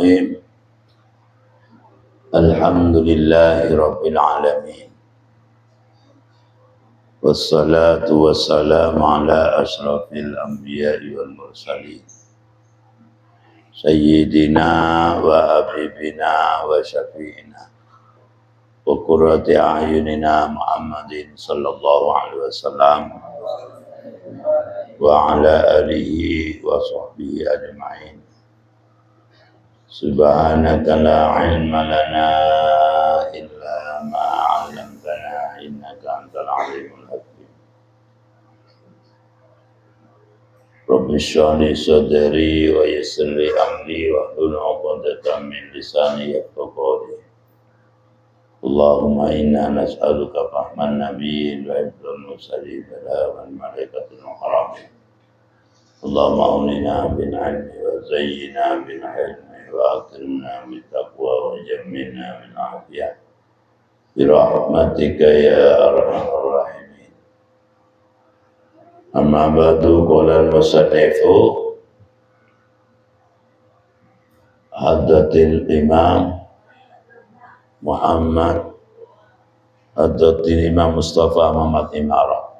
Bismillahirrahmanirrahim. Alhamdulillahi Rabbil Alamin. Wassalatu wassalamu ala ashrafil anbiya'i wal mursalin. Sayyidina wa habibina wa syafi'ina wa qurrati a'yunina Muhammadin sallallahu alaihi wasallam wa ala alihi wa sahbihi ajma'in. Subhanaka la ilma lana illa ma 'allamtana innaka antal alimul hakim. Rabbi shrah li sadri wa yassir li amri wa hlul 'uqdatam min lisani yafqahu qawli. Allahumma inna nas'aluka fahman nabiyyin wa hifdzal mursalin wal malaikatil muqarrabin. Allahumma awlina bil 'ilmi wa zayyina bil 'ilmi wa akrimna bil taqwa wa jammilna bil 'afiyah bi rahmatika ya arhamar rahimin. Amma ba'du, qala al-musannifu Hadratil Imam Muhammad Hadratil Imam Mustafa Muhammad Imara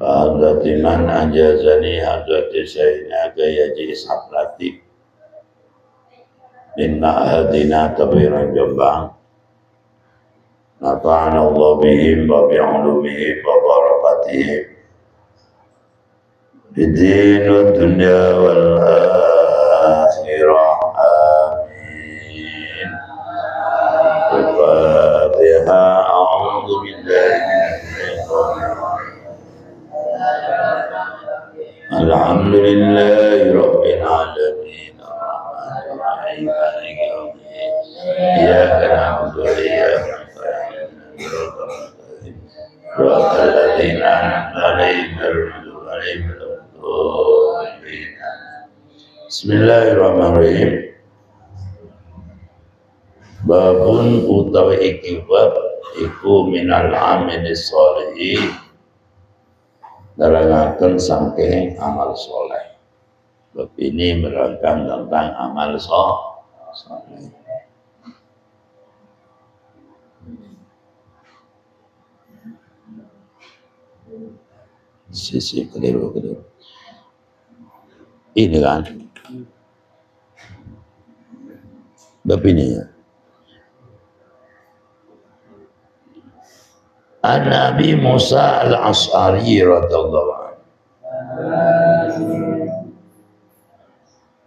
Hadratil man ajazani Hadratil Sayyidina Haji Ishaq Latif min ma'hadina Tabiran Jombang. Nafa'ana Allah bihim wa bi'ulumihim wa barakatihim bidinu dunya wal akhirah. Amin. Al-Fatiha. A'udzu billahi minash shaitonir rajim. Alhamdulillahi rabbil alamin. Ar-Rahmanir Rahim. Maliki yaumiddin. Iyyaka na'budu wa iyyaka nasta'in. Shiratal ladzina an'amta 'alaihim ghairil maghdubi 'alaihim waladdallin. Bismillahirrahmanirrahim. Babun utawi iki bab iku minal amilis sholihin, nerangaken saking amal soleh. Bab ini menerangkan tentang amal soleh. Sisi keliru. Ini kan bab ini ya. An Nabi Musa al-Ash'ari radhiyallahu anhu.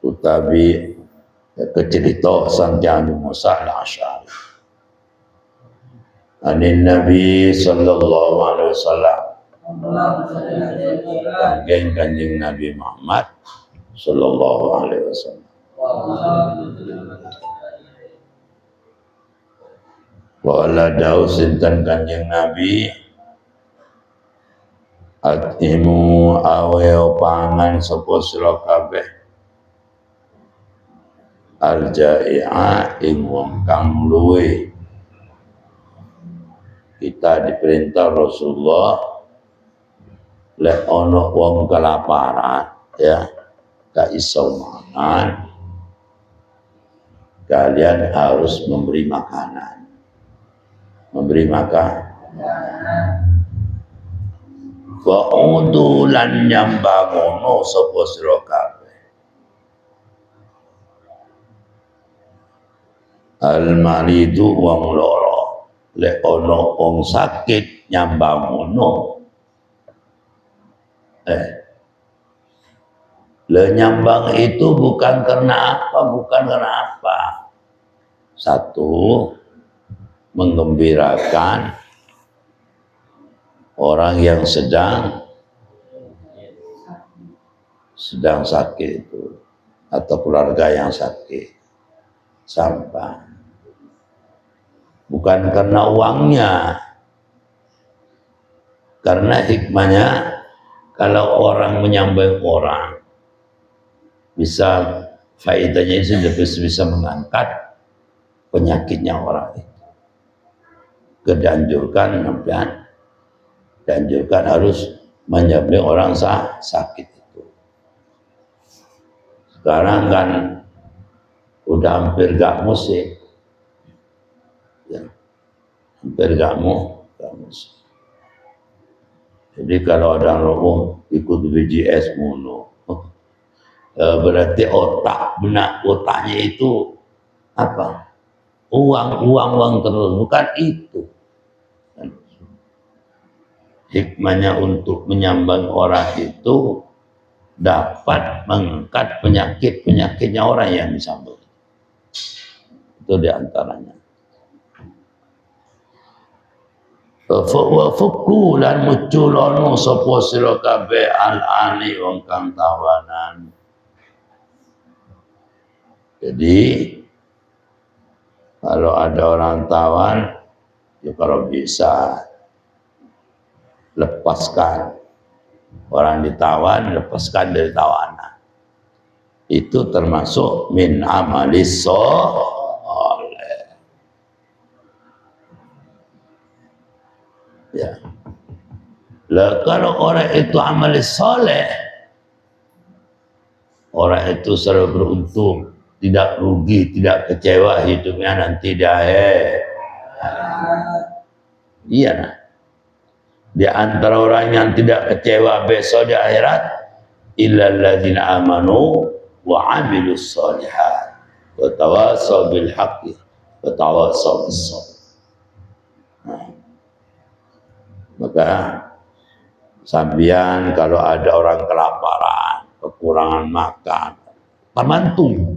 Utawi kecerita sang Nabi Musa al-Ash'ari. Anin Nabi sallallahu alaihi wasallam. Kanjeng Nabi Muhammad sallallahu alaihi wasallam. Wala dawu sinten Kanjeng Nabi, atimu aweo pangan sapa sira kabeh al-jai'a ing wong kang luwe. Kita diperintah Rasulullah lek ana wong kelaparan ya gak iso mangan, kalian harus memberi makanan. Memberi makan. Wa udulan nyambangono sapa sira kabeh. Al-maridu wong lara, lek ana wong sakit nyambangono. Le nyambang itu bukan karena apa? Satu, menggembirakan orang yang sedang sakit itu atau keluarga yang sakit. Sampah. Bukan karena uangnya. Karena hikmahnya kalau orang menyambang orang bisa faedahnya itu bisa mengangkat penyakitnya orang itu. Dianjurkan harus menyambung orang sakit itu. Sekarang kan udah hampir gak musik, ya, hampir gak musik. Jadi kalau ada orang ikut BJS mono, berarti otaknya itu apa? Uang terus, bukan itu. Hikmahnya untuk menyambang orang itu dapat mengangkat penyakitnya orang yang disambung. Itu diantaranya. Wa fuku lan muculono sapa sira kabeh al-ani wong kang tawanan. Jadi kalau ada orang tawan, ya kalau bisa lepaskan orang ditawan, lepaskan dari tawanan. Itu termasuk min amalis soleh. Ya. Lah kalau orang itu amalis soleh, orang itu selalu beruntung, tidak rugi, tidak kecewa hidupnya nanti di akhir. Iya nah. Di antara orang yang tidak kecewa besok di akhirat, illal ladzina amanu wa 'amilus shalihat wa tawassaw bil haqqi wa tawassaw bis sabr. Maka sambian kalau ada orang kelaparan, kekurangan makan, bantu.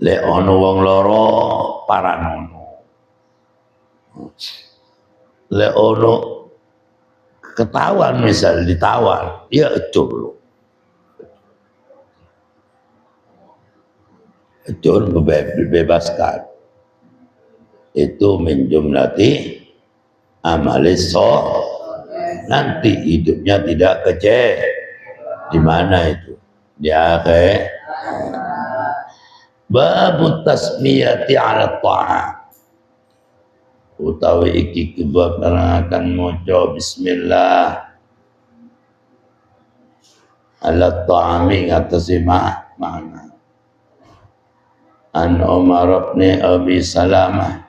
Le ono wong loro paranono. Le ono ketahuan misal ditawan, ya ecur bebaskan. Itu min jumlati amalis nanti hidupnya tidak kecewa. Di mana itu? Di akhir. Bab tasmiyati ala ta'am. Utawi iki kibab nerangaken maca bismillah ala ta'ami ngatasi mana. An Umar bin Abi Salamah,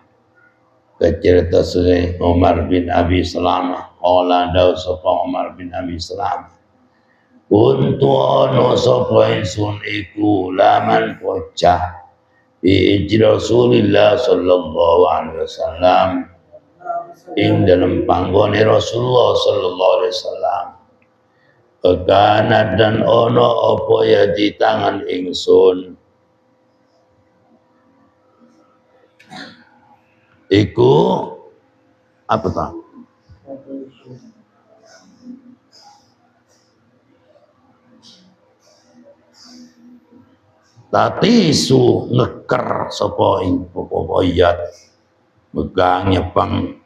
kecerita Suri Umar bin Abi Salamah, qala dawu sapa Umar bin Abi Salamah, kuntu ana sapa ingsun iku laman bocah bi Rasulillah sallallahu alaihi wasallam ing dalam panggone Rasulullah sallallahu alaihi wasallam. Kana dan ono apa ya di tangan ingsun iku apa ta? Tatisu ngeker sapa ing popoyat megang nyepang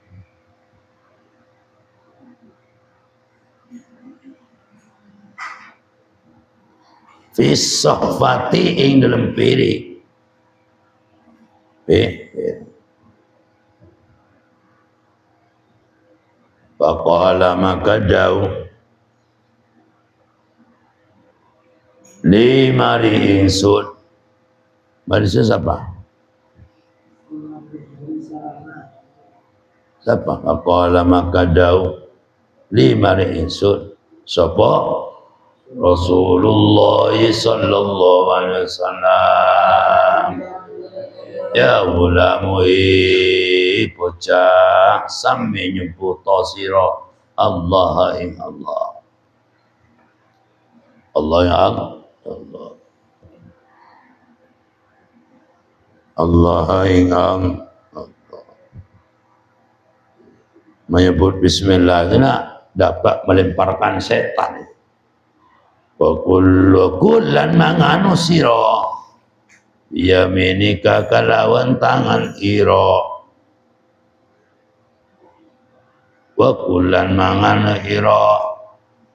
fi sahfati ing dalam piring. Faqala maka jauh lima ingsun. Manusia siapa? Siapa? Faqala maka jauh lima ingsun. Siapa? Rasulullah sallallahu alaihi wasallam. Ya ulamu bocah sami nyebut sira Allah ing Allah. Allah ya Allah. Allah ing Allah. Menyebut bismillah itu dapat melemparkan setan. Wa kullan manganu sira yaminika kalawan tangan ira. Wa kullan mangan ira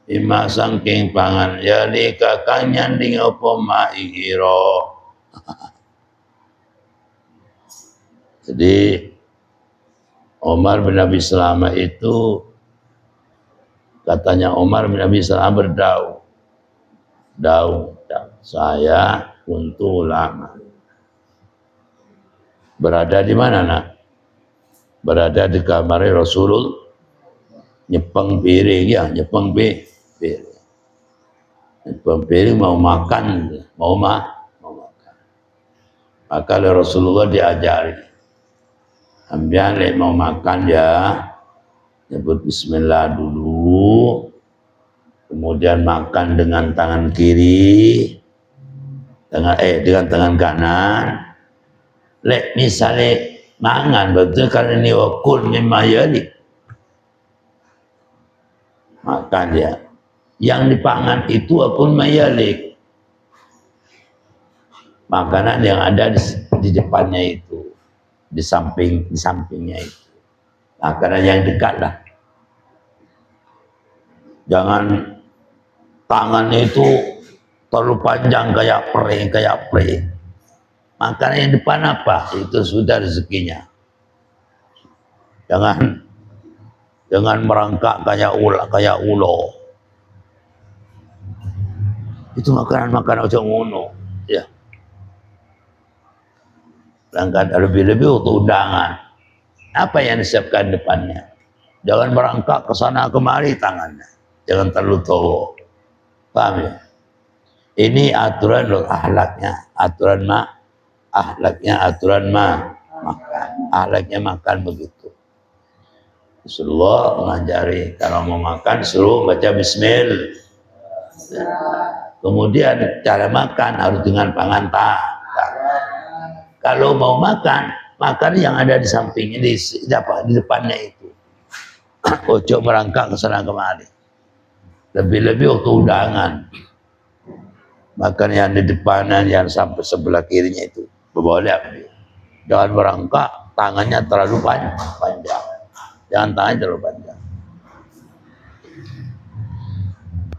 ima sangking pangan yalika kang nyanding apa ma ira. Jadi Umar bin Abi Salamah itu katanya Umar bin Abi Salamah berdau Daud, saya kuntu lama. Berada di mana nak? Berada di kamar Rasulullah, nyepeng piring ya, nyepeng piring. Nyepeng piring mau makan, mau makan. Maka Rasulullah diajari, ambian mau makan ya, nyebut Bismillah dulu, kemudian makan dengan tangan kiri, dengan tangan kanan. Lek misalnya mangan betul kan ini wakul mimma yalik, makan dia. Yang dipangan itu wakul mayalik, makanan yang ada di depannya itu, di sampingnya itu, makanan yang dekat lah. Jangan tangannya itu terlalu panjang kayak pray. Makanan yang depan apa? Itu sudah rezekinya. Jangan merangkak kayak ulo. Itu makanan macam ngono. Ya. Berangkat lebih-lebih untuk undangan. Apa yang disiapkan depannya? Jangan merangkak ke sana kemari tangannya. Jangan terlalu tua. Paham ya? Ini aturan ahlaknya, aturan makan begitu. Rasulullah mengajari kalau mau makan suruh baca bismillah. Kemudian cara makan harus dengan tangan. Kalau mau makan yang ada di sampingnya, di depannya itu. Ojo merangkak ke sana kemari. Lebih-lebih waktu undangan. Makan yang di depanan, yang sampai sebelah kirinya itu boleh ambil. Jangan merangkak, tangannya terlalu panjang. Jangan tangannya terlalu panjang.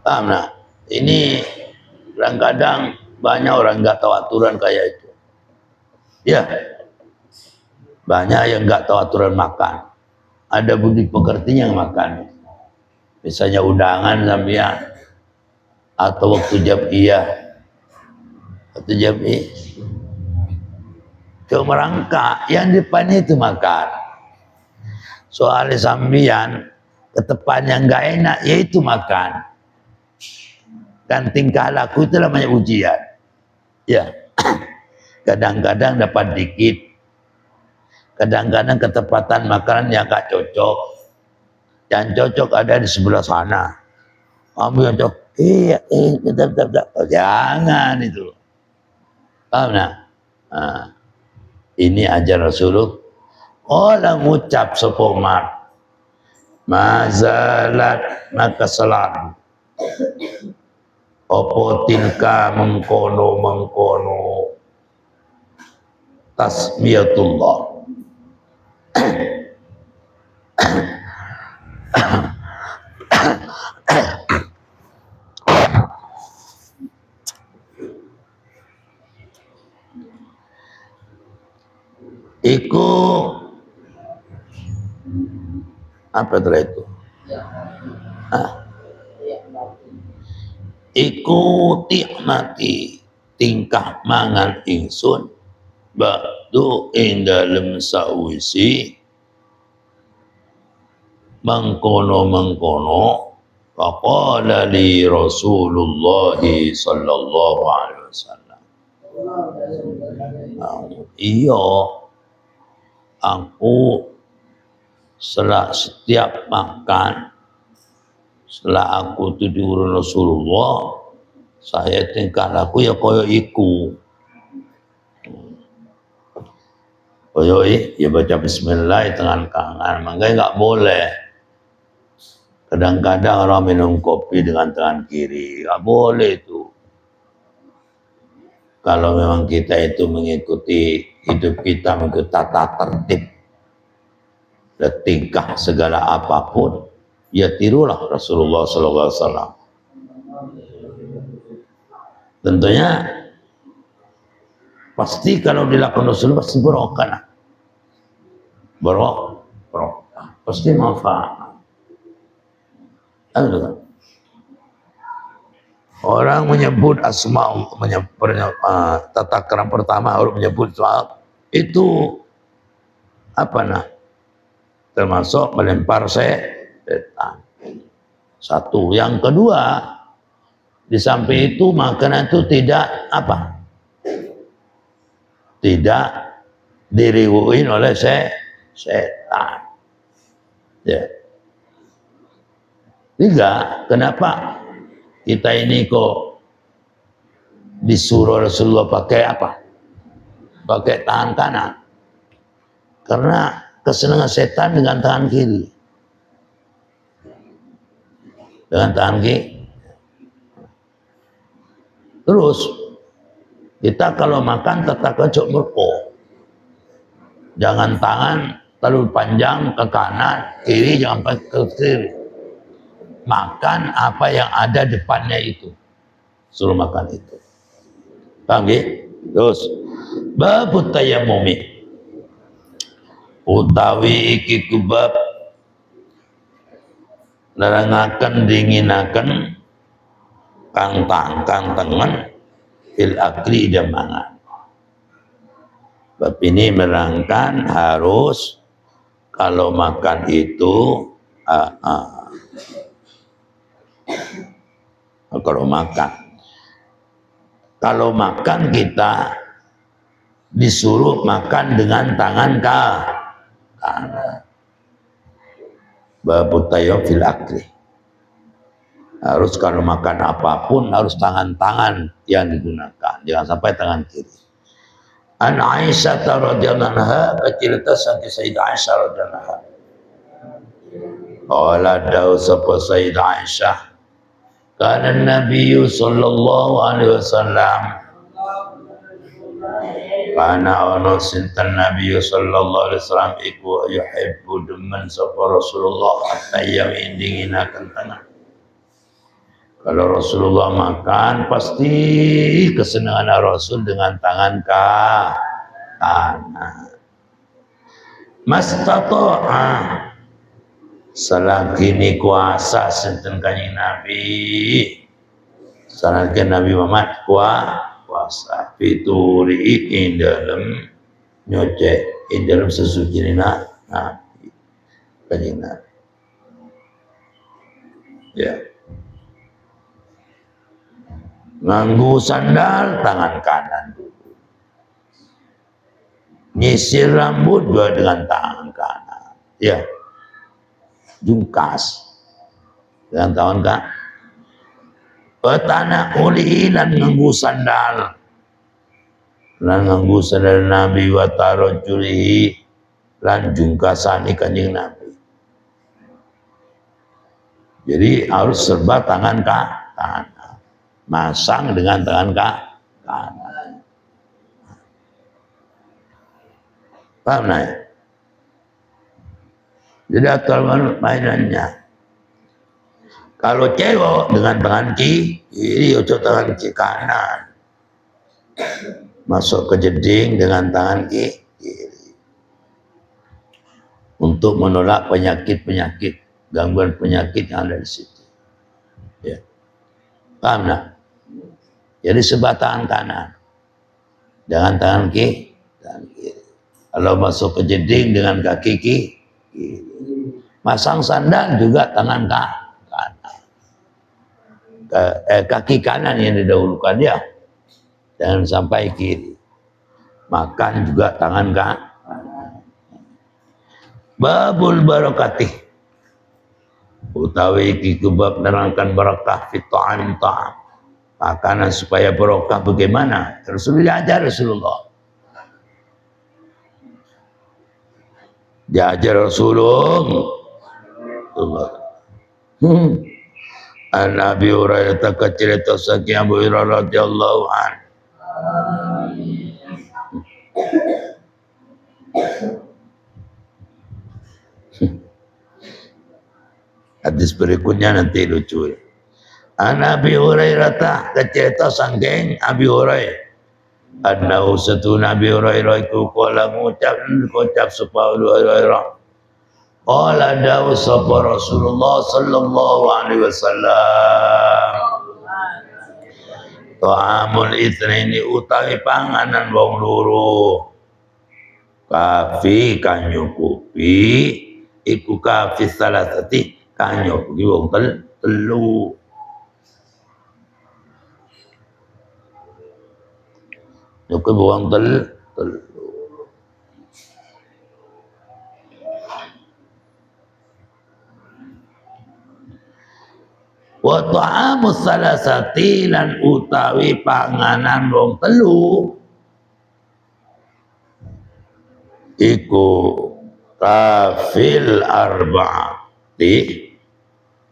Paham nah? Ini kadang-kadang banyak orang nggak tahu aturan kayak itu. Ya, banyak yang nggak tahu aturan makan. Ada budi pekertinya yang makan. Misalnya undangan sampean atau waktu jam'iyah. Coba merangkak, yang depannya itu makan. Soalnya sambian ketepan yang nggak enak, yaitu makan. Kan tingkah laku itu namanya ujian. Ya, kadang-kadang dapat dikit, kadang-kadang ketepatan makanan yang nggak cocok. Yang cocok ada di sebelah sana. Ambil yang cocok, bentar. Jangan itu. Paham nah? Ini ajar Rasulullah. Orang ngucap sepomar, mazalat maka selalu. Opo tilka mengkono tasmiyatullah. Iku apa itu? Iku tikmati tingkah mangan ingsun ba'du ing dalem sawisi mengkono faqala li Rasulullah sallallahu alaihi wasallam. Iya, aku setiap makan, setelah aku tidur Rasulullah, saya tingkah laku ya koyo iku. Koyo ya baca bismillah tangan kanan, makanya nggak boleh. Kadang-kadang orang minum kopi dengan tangan kiri, nggak boleh itu. Kalau memang kita itu mengikuti hidup kita, mengikuti tata tertib, tingkah segala apapun, ya tirulah Rasulullah SAW. Tentunya pasti kalau dilakukan Rasulullah pasti barokah. Barokah, pasti manfaat. Orang menyebut asma, tata keram pertama orang menyebut soal itu apa nah? Termasuk melempar setan. Satu. Yang kedua, di samping itu makanan itu tidak apa? Tidak diriwuin oleh setan. Ya. Tiga, kenapa kita ini kok disuruh Rasulullah pakai apa? Pakai tangan kanan. Karena kesenangan setan dengan tangan kiri. Dengan tangan kiri. Terus kita kalau makan tetap kecok berko. Jangan tangan terlalu panjang ke kanan, kiri jangan ke kiri. Makan apa yang ada depannya itu. Suruh makan itu. Paham ya? Terus babut tayammumi. Utawi iki kubab nerangaken dinginaken kang tengen fil akli mangan. Bab ini menerangkan harus kalau makan itu kalau makan kita disuruh makan dengan tangan kanan. Babu tayyib fil akli. Harus kalau makan apapun harus tangan yang digunakan, jangan sampai tangan kiri. An Aisyah radhiyallahu anha, cerita sang Sayyidah Aisyah radhiyallahu anha. Qala dawu sapa Sayyidah Aisyah, kana Nabi sallallahu alaihi wasallam kana ono sinten Nabi sallallahu alaihi wasallam iku yuhibbu demen sapa Rasulullah at-tayyam dinginaken tangan. Kalau Rasulullah makan pasti kesenangan Rasul dengan tangan kanan. Mastata'a selagi ni kuasa sinten kanjeng Nabi. Selagi Nabi Muhammad kuasa fituri ing dalam nyocek ing dalam sesuci Nabi kanjeng Nabi. Ya. Nganggu sandal tangan kanan dulu. Nyisir rambut juga dengan tangan kanan. Ya. Jungkas dengan tangan kanan. Petana uli dan nganggu sandal. Dan nganggu sandal Nabi wa tarajuli lan jungkasani kanjeng Nabi. Jadi harus serba tangan kanan. Masang dengan tangan kanan. Paham nah? Jadi akal mainannya. Kalau cewek dengan tangan kiri, tangan kiri kanan. Masuk ke jeding dengan tangan kiri. Untuk menolak penyakit-penyakit, gangguan penyakit yang ada di situ. Ya. Paham nah? Jadi sebelah tangan kanan. Dengan tangan kiri. Kalau masuk ke jeding dengan kaki kiri. Masang sandal juga tangan kanan. Kaki kanan yang didahulukan ya. Jangan sampai kiri. Makan juga tangan kanan. Babul barakatih. Utawi iki kubab nerangkan barakah fi ta'am. Makanan supaya barokah bagaimana? Rasulullah diajar Rasulullah. Diajar Rasulullah. An Abi Hurairah cerita saking Abu Hurairah radhiyallahu an. Hadis berikutnya nanti lucu. An Abi Hurairah cerita saking Abi Hurairah. Annahu satuna Abi Hurairah iku kala ngucap sapa Abu Hurairah. Qala dawu sapa Rasulullah sallallahu alaihi wasallam. Ta'amul itsnaini utawi panganan wong loro. Kafi kang nyukupi iku kafi salasati kang nyukupi wong telu. Nyukupi wong telu. Wa ta'amus salasati lan utawi panganan wong telu iku kafil arba'ati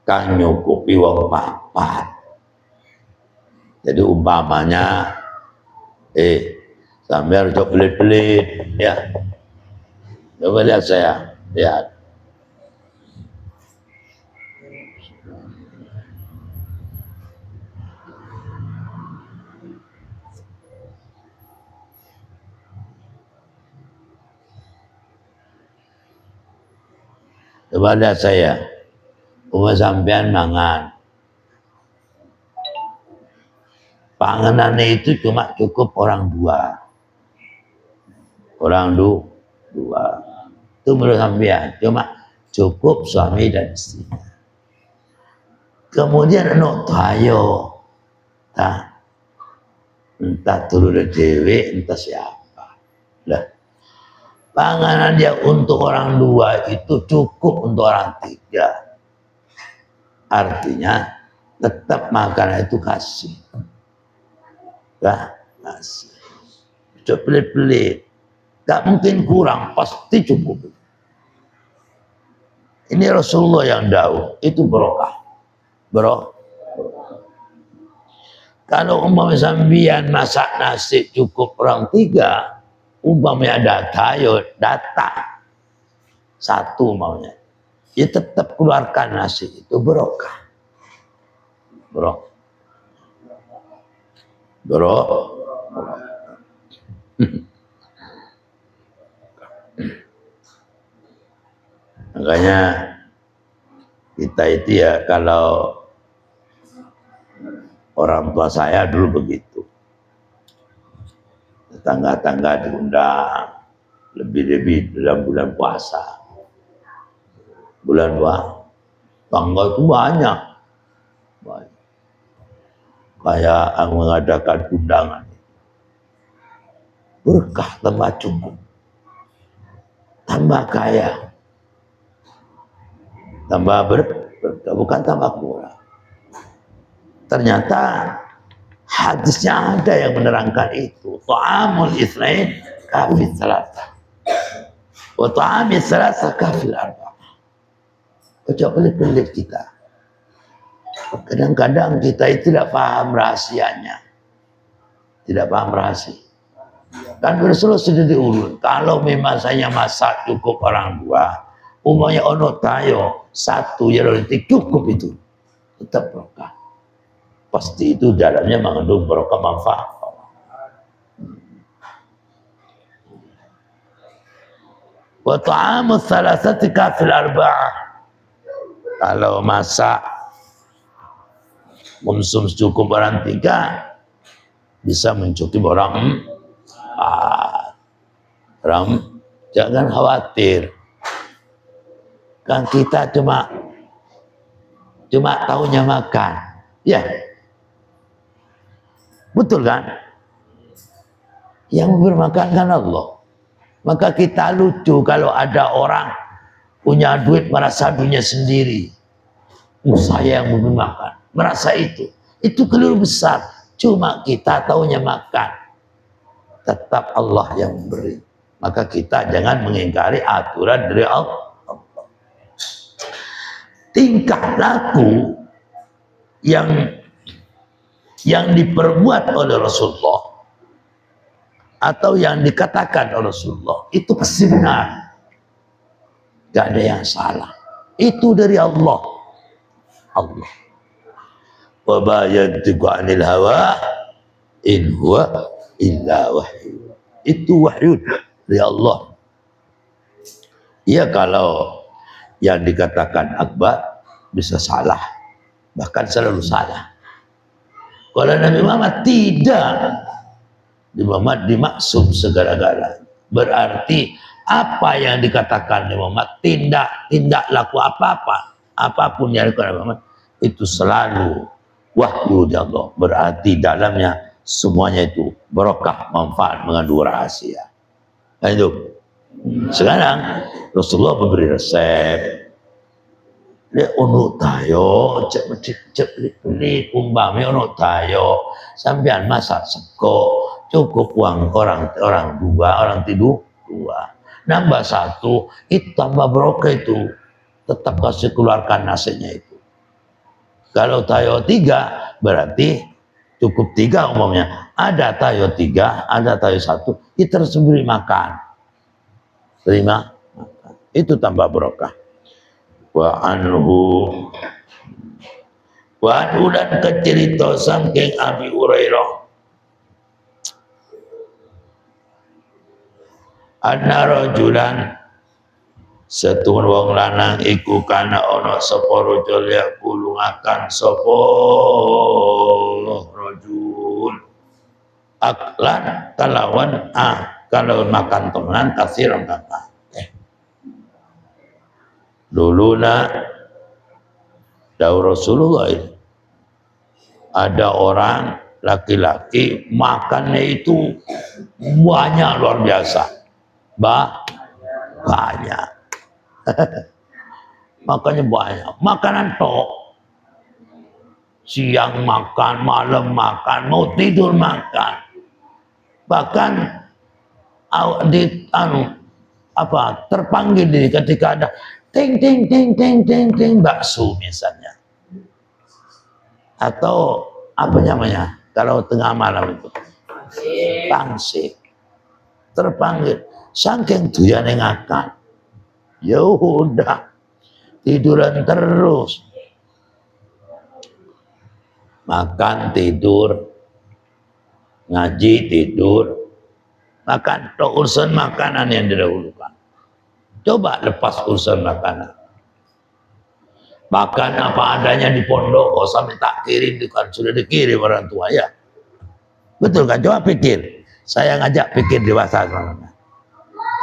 kang nyukupi wong papat. Jadi umpamanya sampai harus belit-belit ya. Coba lihat saya, lihat. Coba lihat saya, sampean mangan. Panganannya itu cuma cukup orang dua. Orang dua. Itu menurut sampean, cuma cukup suami dan istri. Kemudian anak tayo, entah turun dewe, entah siapa. Lah, panganan dia untuk orang dua itu cukup untuk orang tiga. Artinya tetap makanan itu kasih. Kasih. Coba pelit-pelit. Gak mungkin kurang, pasti cukup. Ini Rasulullah yang dawuh, itu barokah. Kalau umpamanya sambian masak nasi cukup orang tiga, umpamanya ada tayo datang satu maunya, ya tetap keluarkan nasi itu barokah. Makanya kita itu ya, kalau orang tua saya dulu begitu, tetangga-tetangga diundang, lebih-lebih dalam bulan puasa. Bulan tangga itu banyak. Kayak mengadakan undangan. Berkah tambah cukup. Tambah kaya. Tambah berkah, bukan tambah kurang. Ternyata hadisnya ada yang menerangkan itu. Ta'amul itsnain kafil salasah. Wa ta'amil salasah kafil arba'ah. Coba pelit-pelit kita. Kadang-kadang kita itu tidak paham rahasianya. Tidak paham rahasia. Kan Rasulullah sudah diurut. Kalau memang saya masak cukup orang dua, umumnya ono tayo satu ya cukup itu. Tetap berkah. Pasti itu dalamnya mengandung barokah manfaat. Wa ta'amu salasati kafil arba'ah. Kalau masak konsum cukup orang tiga, bisa mencukupi orang empat. Jangan khawatir. Kan kita cuma tahunya makan. Ya. Betul kan? Yang bermakan kan Allah. Maka kita lucu kalau ada orang punya duit merasa dunia sendiri. Saya yang memberi makan. Merasa itu. Itu keliru besar. Cuma kita taunya makan. Tetap Allah yang memberi. Maka kita jangan mengingkari aturan dari Allah. Tingkah laku yang diperbuat oleh Rasulullah atau yang dikatakan oleh Rasulullah itu pasti benar. Gak ada yang salah. Itu dari Allah. Wa ma yantiqu 'anil hawa in huwa illa wahyu. Itu wahyu dari Allah. Ya, kalau yang dikatakan akbar bisa salah, bahkan selalu salah. Kalau Nabi Muhammad tidak, Nabi Muhammad dimaksud segala-galanya. Berarti apa yang dikatakan Nabi Muhammad, tidak laku apa-apa, apapun yang dikatakan Nabi Muhammad itu selalu wahyu dari Allah. Berarti dalamnya semuanya itu berkah, manfaat, mengandung rahasia. Nah itu. Sekarang Rasulullah memberi resep. Dia unuk tayo, cek pelit umpami unuk tayo, sampean masak sego, cukup uang orang tidur dua, nambah satu, itu tambah berokah itu, tetap kasih keluarkan nasinya itu. Kalau tayo 3 berarti cukup 3 umumnya. Ada tayo 3, ada tayo 1, kita harus beri makan. Terima makan. Itu tambah berkah. Wa anhu dan kecerita saking Abi Hurairah anna rajulan setun wong lanang iku kana ana sapa rajul yaqulu akan sapa rajul aklan kalawan kalau makan temenan kasiran kata dulu dawuh Rasulullah ini ada orang laki-laki makannya itu banyak luar biasa, banyak makannya banyak, makanan tok, siang makan, malam makan, mau tidur makan, bahkan terpanggil diri ketika ada ting bakso misalnya, atau apa namanya kalau tengah malam itu pangsit, terpanggil saking duyane ngakan, ya udah tiduran terus, makan tidur, ngaji tidur, makan tok, urusan makanan yang didahulukan. Coba lepas urusan makanan. Makan apa adanya di pondok, kok sampai tak kirim, itu kan sudah dikirim orang tua ya. Betul kan? Coba pikir. Saya ngajak pikir dewasa.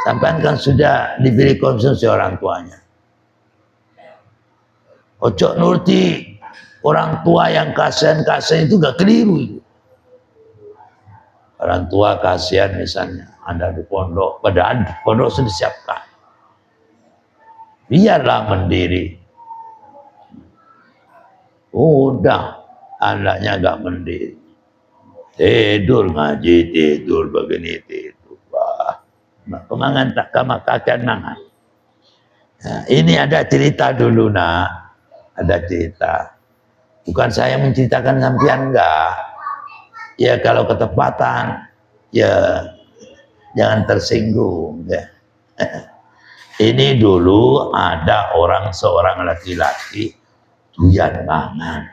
Sampai kan sudah diberi konsumsi orang tuanya. Ojo nuruti orang tua yang kasihan itu gak keliru. Orang tua kasihan misalnya, Anda di pondok, padahal pondok sudah disiapkan. Biarlah mendiri. Udah, anaknya gak mendiri. Tidur ngaji, tidur begini, tidur. Wah, kemangan tak kakek nangan. Nah, ini ada cerita dulu ada cerita. Bukan saya menceritakan sampean enggak. Ya kalau ketepatan, ya jangan tersinggung. Ya. Ini dulu ada seorang laki-laki doyan mangan.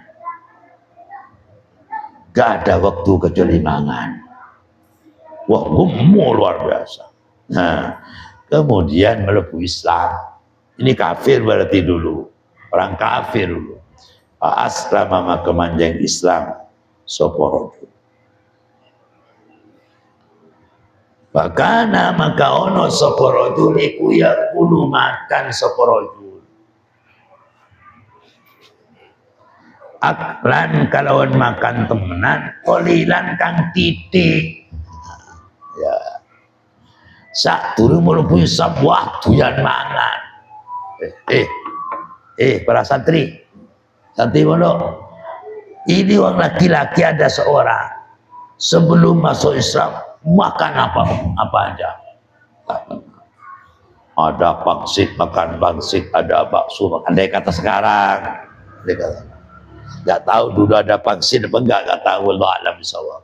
Gak ada waktu kecuali mangan. Wah, gemuk luar biasa. Nah, kemudian melebu Islam. Ini kafir berarti dulu. Orang kafir dulu. Aslama maka manjang Islam soporoju. Bakana maka ono soporoju iku yakulu makan soporoju. Aklan kalawan makan temenan, kolilan kang titik. Ya. Sak turu mlebu sebuah doyan mangan. Para santri pondok. Ini orang laki-laki ada seorang sebelum masuk Islam makan apa aja. Ada pangsit, makan pangsit, ada bakso, makan. Andai kata sekarang, nggak tahu dulu ada pangsit apa nggak tahu, Allah alam bisawab.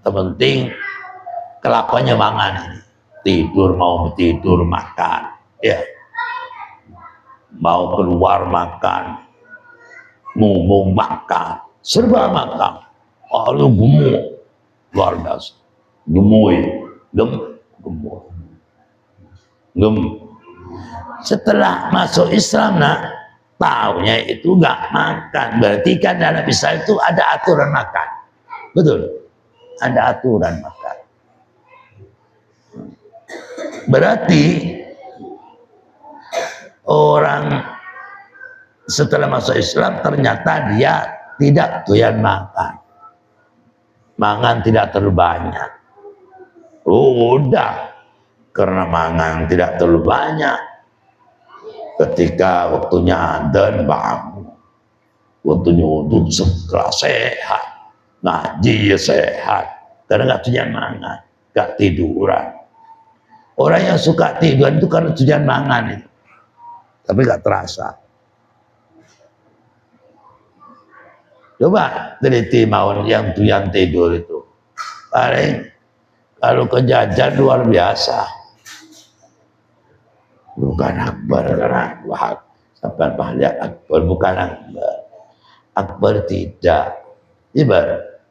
Terpenting kelakuannya mangan ini. Tidur mau tidur makan, ya. Mau keluar makan, mau makan, serba makan. Lu gemuk, luar biasa. Gemuk. Setelah masuk Islam taunya itu nggak makan. Berarti kan dalam Islam itu ada aturan makan. Betul? Ada aturan makan. Berarti orang setelah masuk Islam ternyata dia tidak doyan makan. Mangan tidak terlalu banyak. Udah, karena mangan tidak terlalu banyak. Ketika waktunya adzan bangun, waktunya wudhu segera sehat, ngaji sehat, karena nggak tujuan mangan, nggak tiduran. Orang yang suka tiduran itu karena tujuan mangan itu, tapi nggak terasa. Coba teliti mau yang tujuan tidur itu, paling kalau kejajan luar biasa. Bukan akbar karena wahab sampai bahaya akbar, bukan akbar. Akbar tidak, ibarat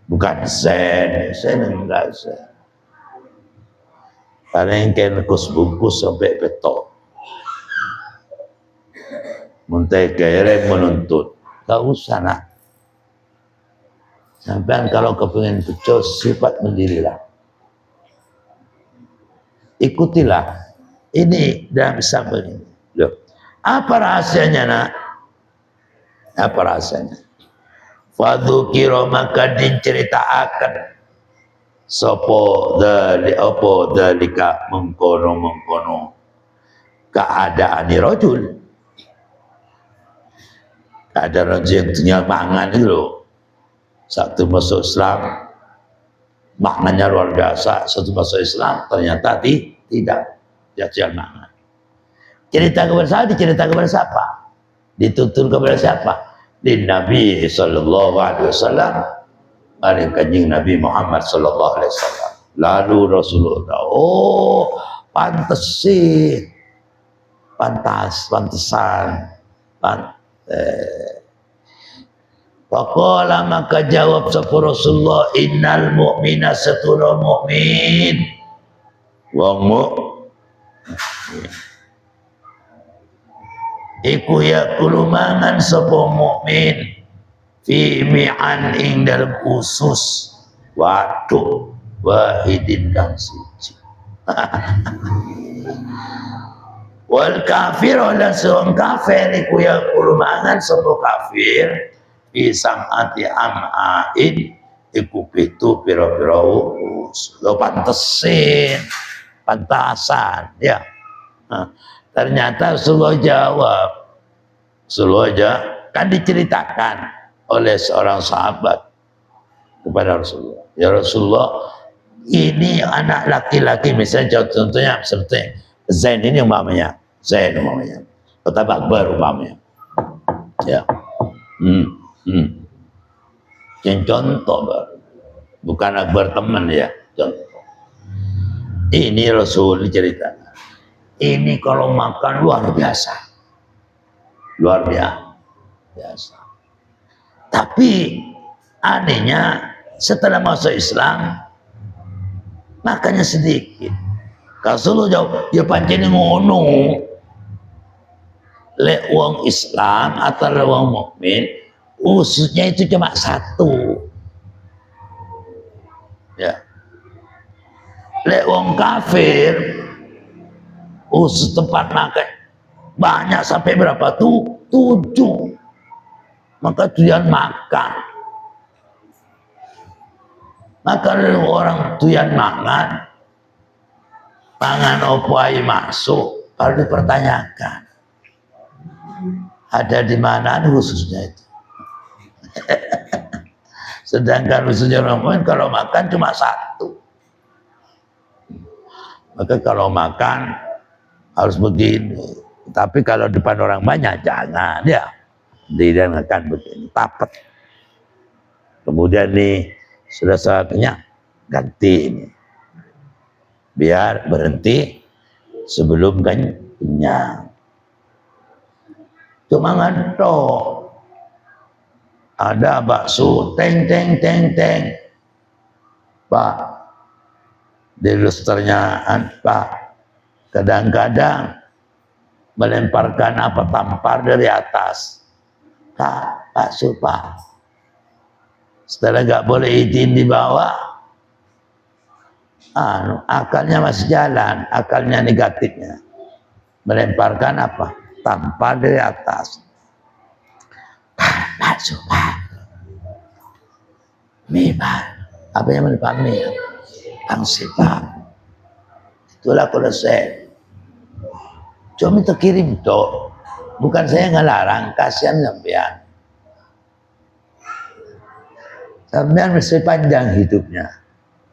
bukan zen enggak zen. Paling kan bungkus sampai betok. Muntai kere menuntut, tak usah nak. Sampai kalau kepingin betul sifat mendirilah. Ikutilah. Ini dalam Islam ini. Loh, apa rahasianya nak? Apa rahasianya? Fadzukira maka diceritakan sopo dalika mengkono keadaan rajul. Keadaan rajul yang punya mangan itu loh. Satu masuk Islam maknanya luar biasa. Satu masuk Islam ternyata tidak. Ya jangan. Cerita kepada saya, dicerita kepada siapa? Ditutur kepada siapa? Di Nabi Sallallahu Alaihi Wasallam, ada kanjeng Nabi Muhammad Sallallahu Alaihi Wasallam. Lalu Rasulullah, oh pantas sih, pantesan. Faqala maka jawab sapa Rasulullah, innal mu'mina satuna mu'min. Wong iku yakulu mangan sapa mukmin fi mi'an ing dalam usus waduk wahidin kang siji. Wal kafir lan seorang kafir iku yakulu mangan sapa kafir fi sam'ati am'ain iku pitu pira-pira usus. Lo pantasan ya. Nah, ternyata Rasulullah jawab, kan diceritakan oleh seorang sahabat kepada Rasulullah, ya Rasulullah, ini anak laki-laki misalnya contohnya seperti Zain ini umpamanya, Kota Akbar umpamanya, ya, yang contoh baru, bukan Akbar teman ya, contoh. Ini Rasul diceritakan. Ini kalau makan luar biasa. Luar biasa. Tapi anehnya setelah masuk Islam makannya sedikit. Kalau jawab, ya pancen ngono. Lek wong Islam atau wong mukmin ususnya itu cuma satu. Ya. Lek wong kafir usus tempat makan banyak sampai berapa tuh? 7. Maka tujuan makan. Maka orang tujuan mangan opo ae masuk, kalau dipertanyakan ada di mana khususnya itu. Sedangkan khususnya orang kalau makan cuma satu. Maka kalau makan harus begini. Tapi kalau depan orang banyak jangan ya. Tidak akan begini. Tapet. Kemudian nih sudah saatnya ganti ini. Biar berhenti sebelum kenyang. Cuma ngantok. Ada bakso teng. Pak, di lusternya Pak, kadang-kadang melemparkan apa, tampar dari atas. Pak Supa, setelah nggak boleh izin di bawah, akalnya masih jalan, akalnya negatifnya. Melemparkan apa? Tampar dari atas. Pak Supa, Pak, apa yang menepami? Ang Sipa. Itulah konsep. Cuma minta kirim toh. Bukan saya ngelarang, kasihan sampean. Sampean masih panjang hidupnya.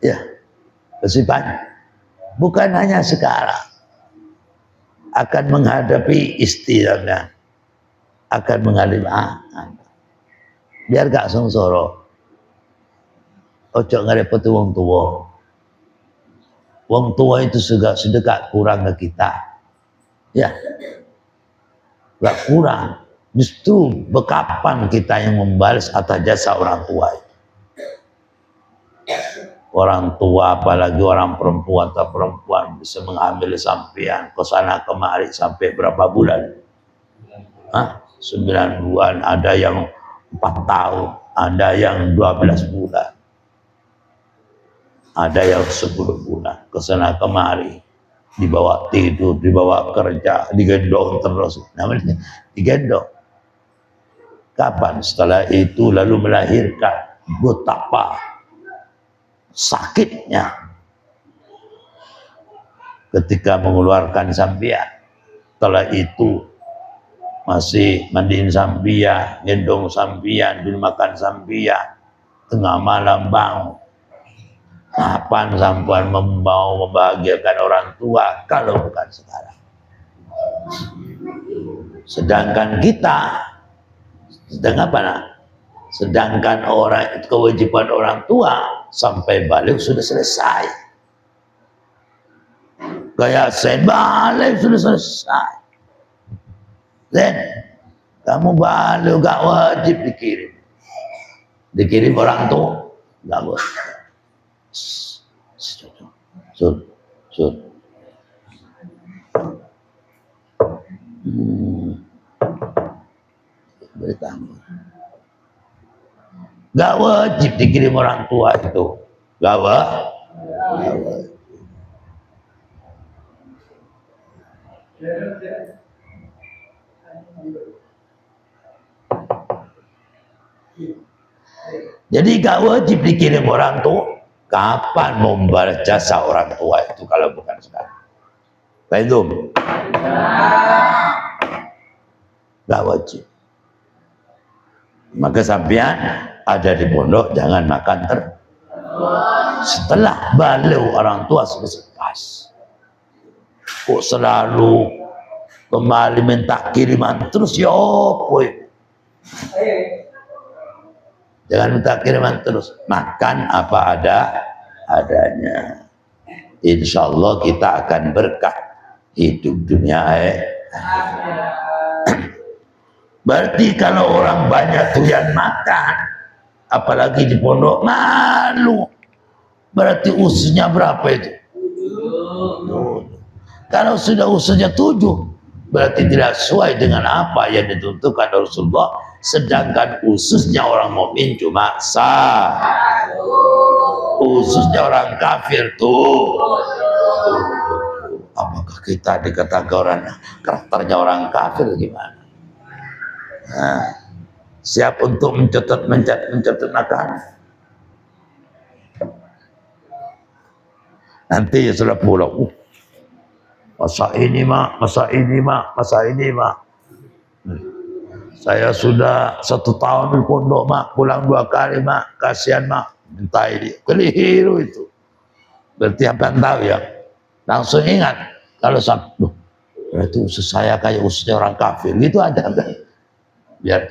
Ya, masih panjang. Bukan hanya sekarang. Akan menghadapi istri sampean. Akan menghadapi biar gak sengsara. Ojo ngerepot wong tua. Wong tua itu sedekah kurang ke kita. Ya. Gak kurang, justru bekapan kita yang membalas atas jasa orang tua itu. Orang tua, apalagi orang perempuan atau perempuan bisa mengambil sampean ke sana kemari sampai berapa bulan? 9 bulan, ada yang 4 tahun, ada yang 12 bulan, ada yang 10 bulan ke sana kemari. Dibawa tidur, dibawa kerja, digendong terus. Namanya digendong. Kapan setelah itu lalu melahirkan? Betapa sakitnya ketika mengeluarkan sambian. Setelah itu masih mandiin sambian, gendong sambian, dimakan sambian, tengah malam bangun. Kapan sampean mau membahagiakan orang tua kalau bukan sekarang? Sedangkan kita sedang apa nak? Sedangkan orang kewajiban orang tua sampai balik sudah selesai. Kayak saya balik sudah selesai. Dan kamu balik gak wajib dikirim. Dikirim orang tua gak wajib. Sur. Bertambah. Gak wajib dikirim orang tua itu. Gak wajib. Jadi gak wajib dikirim orang tua. Kapan mau membalas jasa orang tua itu kalau bukan sekarang? Baiklah. Gak wajib. Maka sampean ada di pondok jangan makan setelah balik orang tua selesai. Kok selalu kembali minta kiriman terus ya boy. Jangan minta kiriman terus, makan apa adanya. Insya Allah kita akan berkah hidup dunia. Berarti kalau orang banyak doyan makan, apalagi di pondok, malu. Berarti ususnya berapa itu? 7. Kalau sudah ususnya 7, berarti tidak sesuai dengan apa yang ditentukan Rasulullah. Sedangkan ususnya orang mukmin cuma 1. Ususnya orang kafir tuh. Apakah kita dikatakan orang karakternya orang kafir gimana? Nah, siap untuk mencatat makan. Nanti ya sudah pulang. Masa ini mak. Saya sudah 1 tahun di pondok mak, pulang 2 kali mak, kasihan mak, minta ini, keliru itu. Berarti apa yang tahu ya? Langsung ingat kalau sampai, berarti usus saya kayak ususnya orang kafir, gitu ada kan? Biar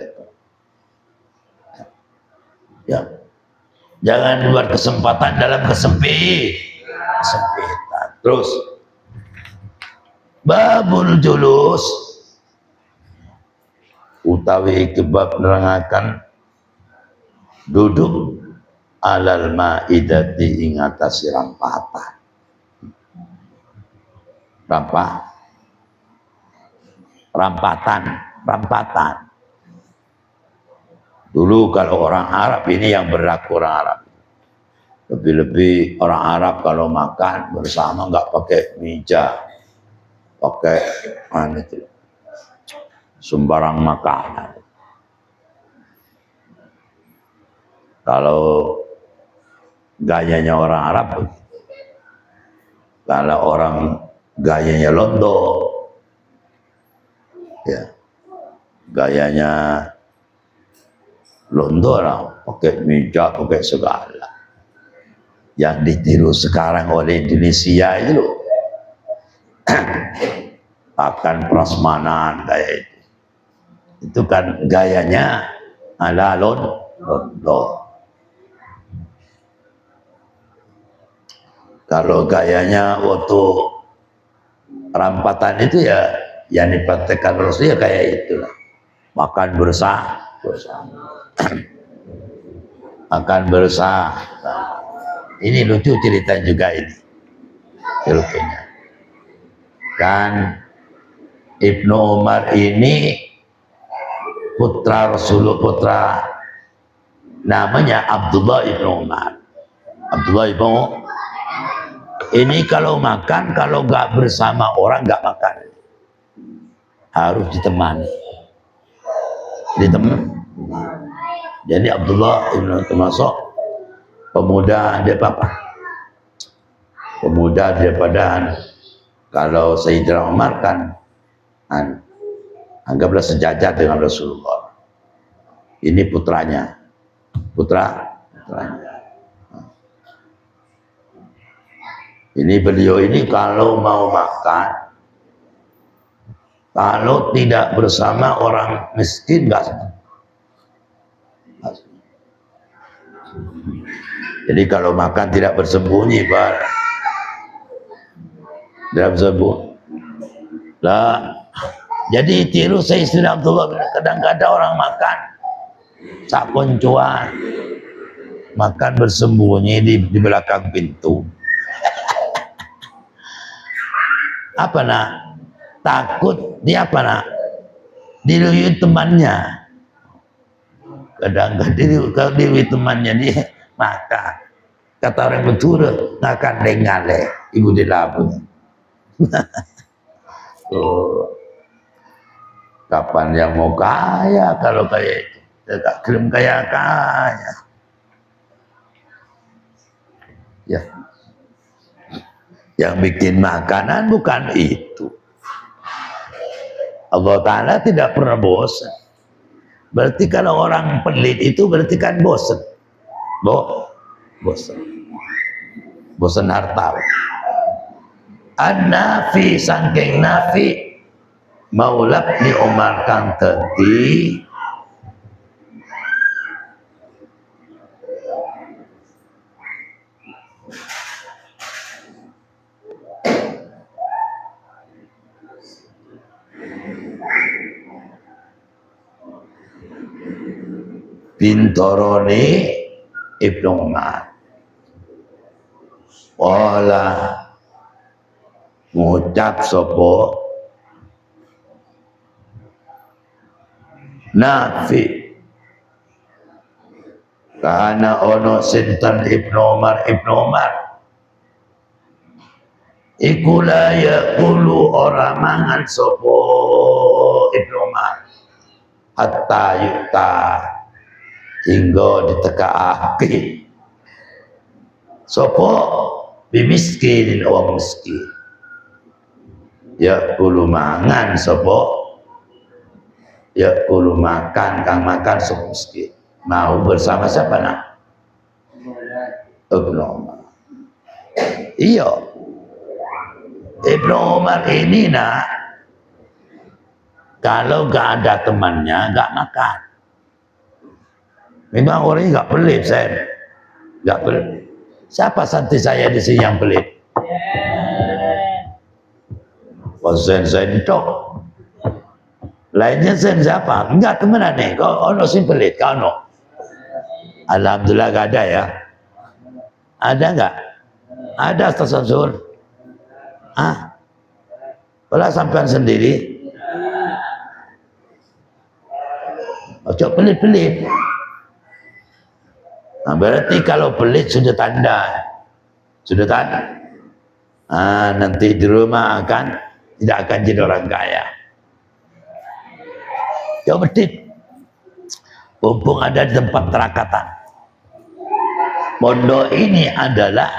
ya, jangan buat kesempatan dalam kesempitan. Terus, babul julus. Utawi kebab nerangaken duduk alal maidati ing atas rampatan. Rampah. rampatan. Dulu kalau orang Arab ini yang berlaku orang Arab. Lebih-lebih orang Arab kalau makan bersama nggak pakai meja, pakai sembarang makanan. Kalau gayanya orang Arab, kalau orang gayanya Londo, ya gayanya Londo lah, pakai meja, pakai segala. Yang ditiru sekarang oleh Indonesia itu loh, akan prasmanan kayak itu. Itu kan gayanya ala Londo. Kalau gayanya waktu rampatan itu ya yang dipraktekkan Rasul ya kayak itulah, makan bersama. Akan bersama. Ini lucu cerita juga ini. Lucunya. Dan Ibnu Umar ini putra Rasulullah, putra namanya Abdullah Ibnu Umar. Abdullah Ibnu ini kalau makan, kalau nggak bersama orang nggak makan, harus ditemani. Jadi Abdullah Ibnu termasuk pemuda daripada kalau Sayyidina Umar kan anggaplah sejajar dengan Rasulullah. Ini putranya. Ini beliau ini kalau mau makan, kalau tidak bersama orang miskin nggak. Jadi kalau makan tidak bersembunyi, Pak. Tidak bersembunyi. Lah, jadi tiru Sayyidina Abdullah, kadang-kadang orang makan sak koncoan, makan bersembunyi di belakang pintu. Apa nak? Takut dia apa nak? Diruyut temannya. Kadang-kadang kalau diruyut temannya dia maka kata orang betul akan dengar ibu di labu. Kapan yang mau kaya kalau kayak itu? Tidak kirim kaya. Ya. Yang bikin makanan bukan itu. Allah Ta'ala tidak pernah bosan. Berarti kalau orang pelit itu berarti kan bosan. Bosan harta. An-Nafi sangking Nafi Maulab ni Umar kang tadi bintorone Ibnu Umar. Wala ngucap sopo Nafi karena ono sinten Ibnu Umar iku la yaqulu ora mangan sopo Ibnu Umar hatta yuta hingga ditekaake sopo bimiskin wong miskin ya kulu mangan sopo ya kulu makan kang makan sopo miskin mau bersama siapa nak? Ibnu Umar. Iya, Ibnu Umar ini nak kalau gak ada temannya gak makan. Memang orangnya gak pelit, saya gak pelit. Siapa santri saya di sini yang pelit? Zen tok. Lainnya zen siapa? Enggak kemana nih? Kau ono sing pelit, kau ono. Alhamdulillah gak ada ya. Ada enggak? Ada Ustaz Samsul. Kalau sampean sendiri, Ojo pelit-pelit. Nah, berarti kalau pelit sudah tanda. Sudah tanda. Nanti di rumah tidak akan jadi orang kaya. Coba pelit. Mumpung ada di tempat terakatan. Pondok ini adalah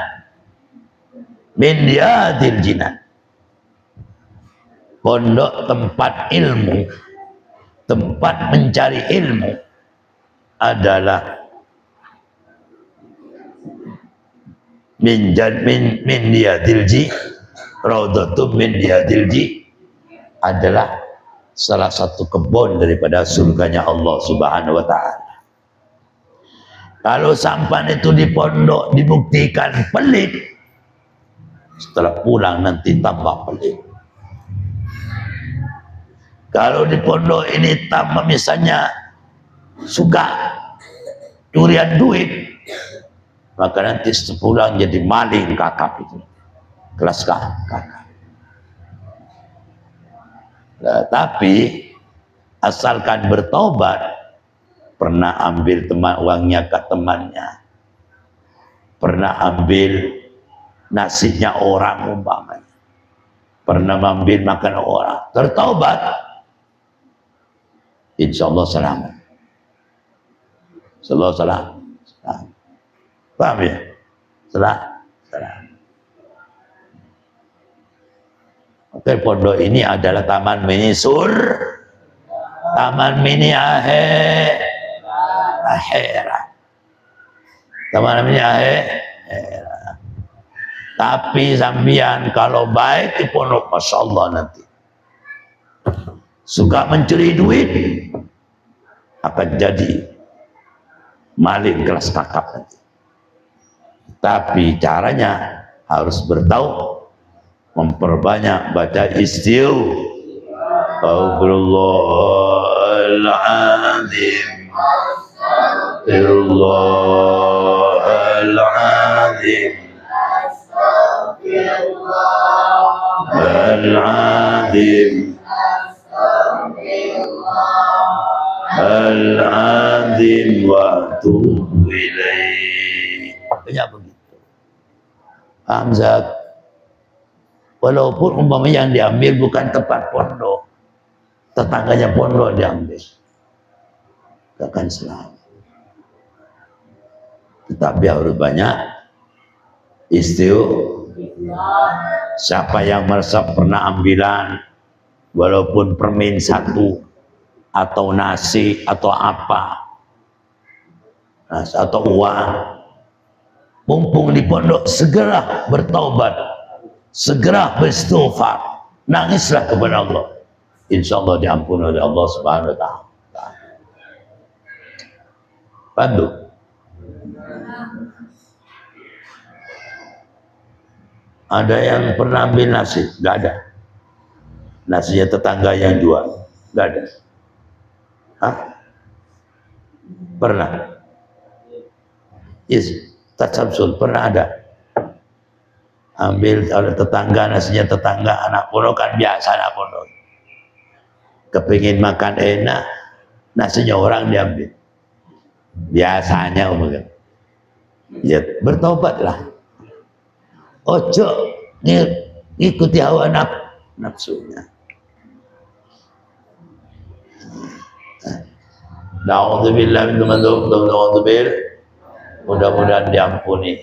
min riyadil jinan. Pondok tempat ilmu, tempat mencari ilmu adalah min riyadil raudhatum min riyadil adalah salah satu kebun daripada surganya Allah Subhanahu wa taala. Kalau sampan itu di pondok dibuktikan pelit, setelah pulang nanti tambah pelit. Kalau di pondok ini tambah misalnya suka curian duit, maka nanti sepulang jadi maling kakap itu. Kelas kakap. Nah, tapi asalkan bertobat, pernah ambil uangnya ke temannya, pernah ambil nasinya orang umpamanya, pernah ambil makan orang, tertobat, insya Allah selamat. Insya Allah selamat. Paham ya? Selamat. Oke, pondok ini adalah taman mini taman mini akhirat. Taman mini akhirat. Tapi sambian kalau baik di pondok, masya Allah nanti suka mencuri duit akan jadi maling kelas kakap nanti. Tapi caranya harus bertaubat, memperbanyak baca Astaghfirullahaladzim, Astaghfirullahaladzim, Astaghfirullahaladzim, Astaghfirullahaladzim wa atubu ilaih. Banyak begitu. Hamzah. Walaupun umpamanya yang diambil bukan tempat pondok, tetangganya pondok diambil, tidak akan selamat. Tetapi harus banyak siapa yang merasa pernah ambilan, walaupun permen satu atau nasi atau apa, atau uang, mumpung di pondok segera bertaubat, segera beristighfar, nangislah kepada Allah. Insya Allah diampuni oleh Allah Subhanahu wa taala. Bantu. Ada yang pernah ambil nasi? Enggak ada. Nasinya tetangga yang jual? Enggak ada. Hah? Pernah? Yes, Ustaz Samsul pernah ada. Ambil kalau tetangga, nasinya tetangga, anak pondok kan biasa, anak pondok kepingin makan enak, nasinya orang diambil biasanya umumnya. Ya bertobatlah, ojo ikuti hawa nafsunya. Na'udzubillah min dzunub, mudah-mudahan diampuni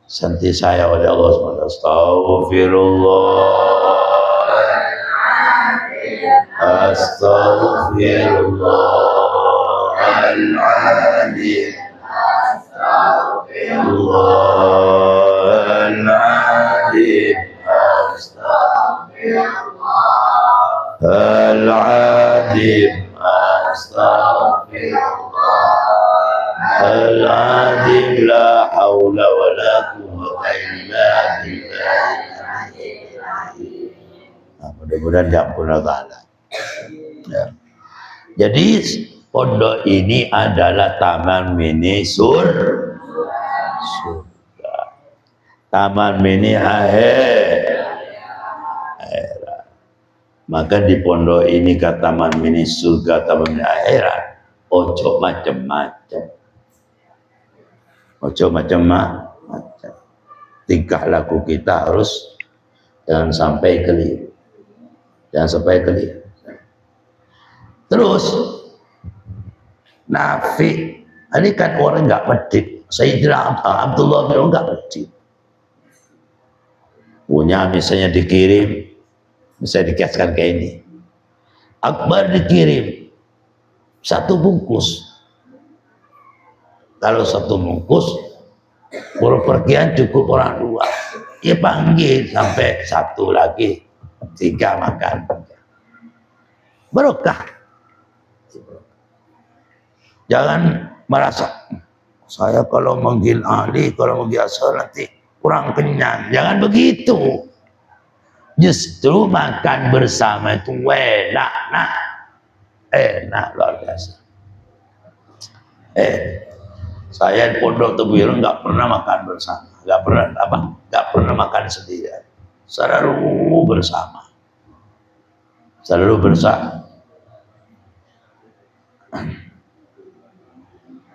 santi saya oleh Allah SWT. Astaghfirullahaladzim, Astaghfirullahaladzim, Astaghfirullahaladzim, Astaghfirullahaladzim, la haula wa la quwwata illa billah. Mudah-mudahan diampuni Allah. Ya. Jadi pondok ini adalah taman mini surga, taman mini akhirat. Maka di pondok ini kata taman mini surga, taman mini akhirat, Ojo macam-macam. Ojo macam-macam. Tingkah laku kita harus jangan sampai keliru. Jangan sampai keliru. Terus Nafi, ini kan orang nggak pedit. Sayyidina Abdullah bin Umar nggak pedit. Punya misalnya dikirim, misalnya dikasihkan kayak ini. Akbar dikirim 1 bungkus. Kalau 1 bungkus, pergian cukup orang 2. Dia panggil sampai 1 lagi, 3 makan. Barokah. Jangan merasa saya kalau manggil Ali, kalau manggil Asal nanti kurang kenyang. Jangan begitu. Justru makan bersama itu enak, enak luar biasa. Saya di Pondok Tebu Ireng nggak pernah makan bersama, nggak pernah makan sendirian. Selalu bersama,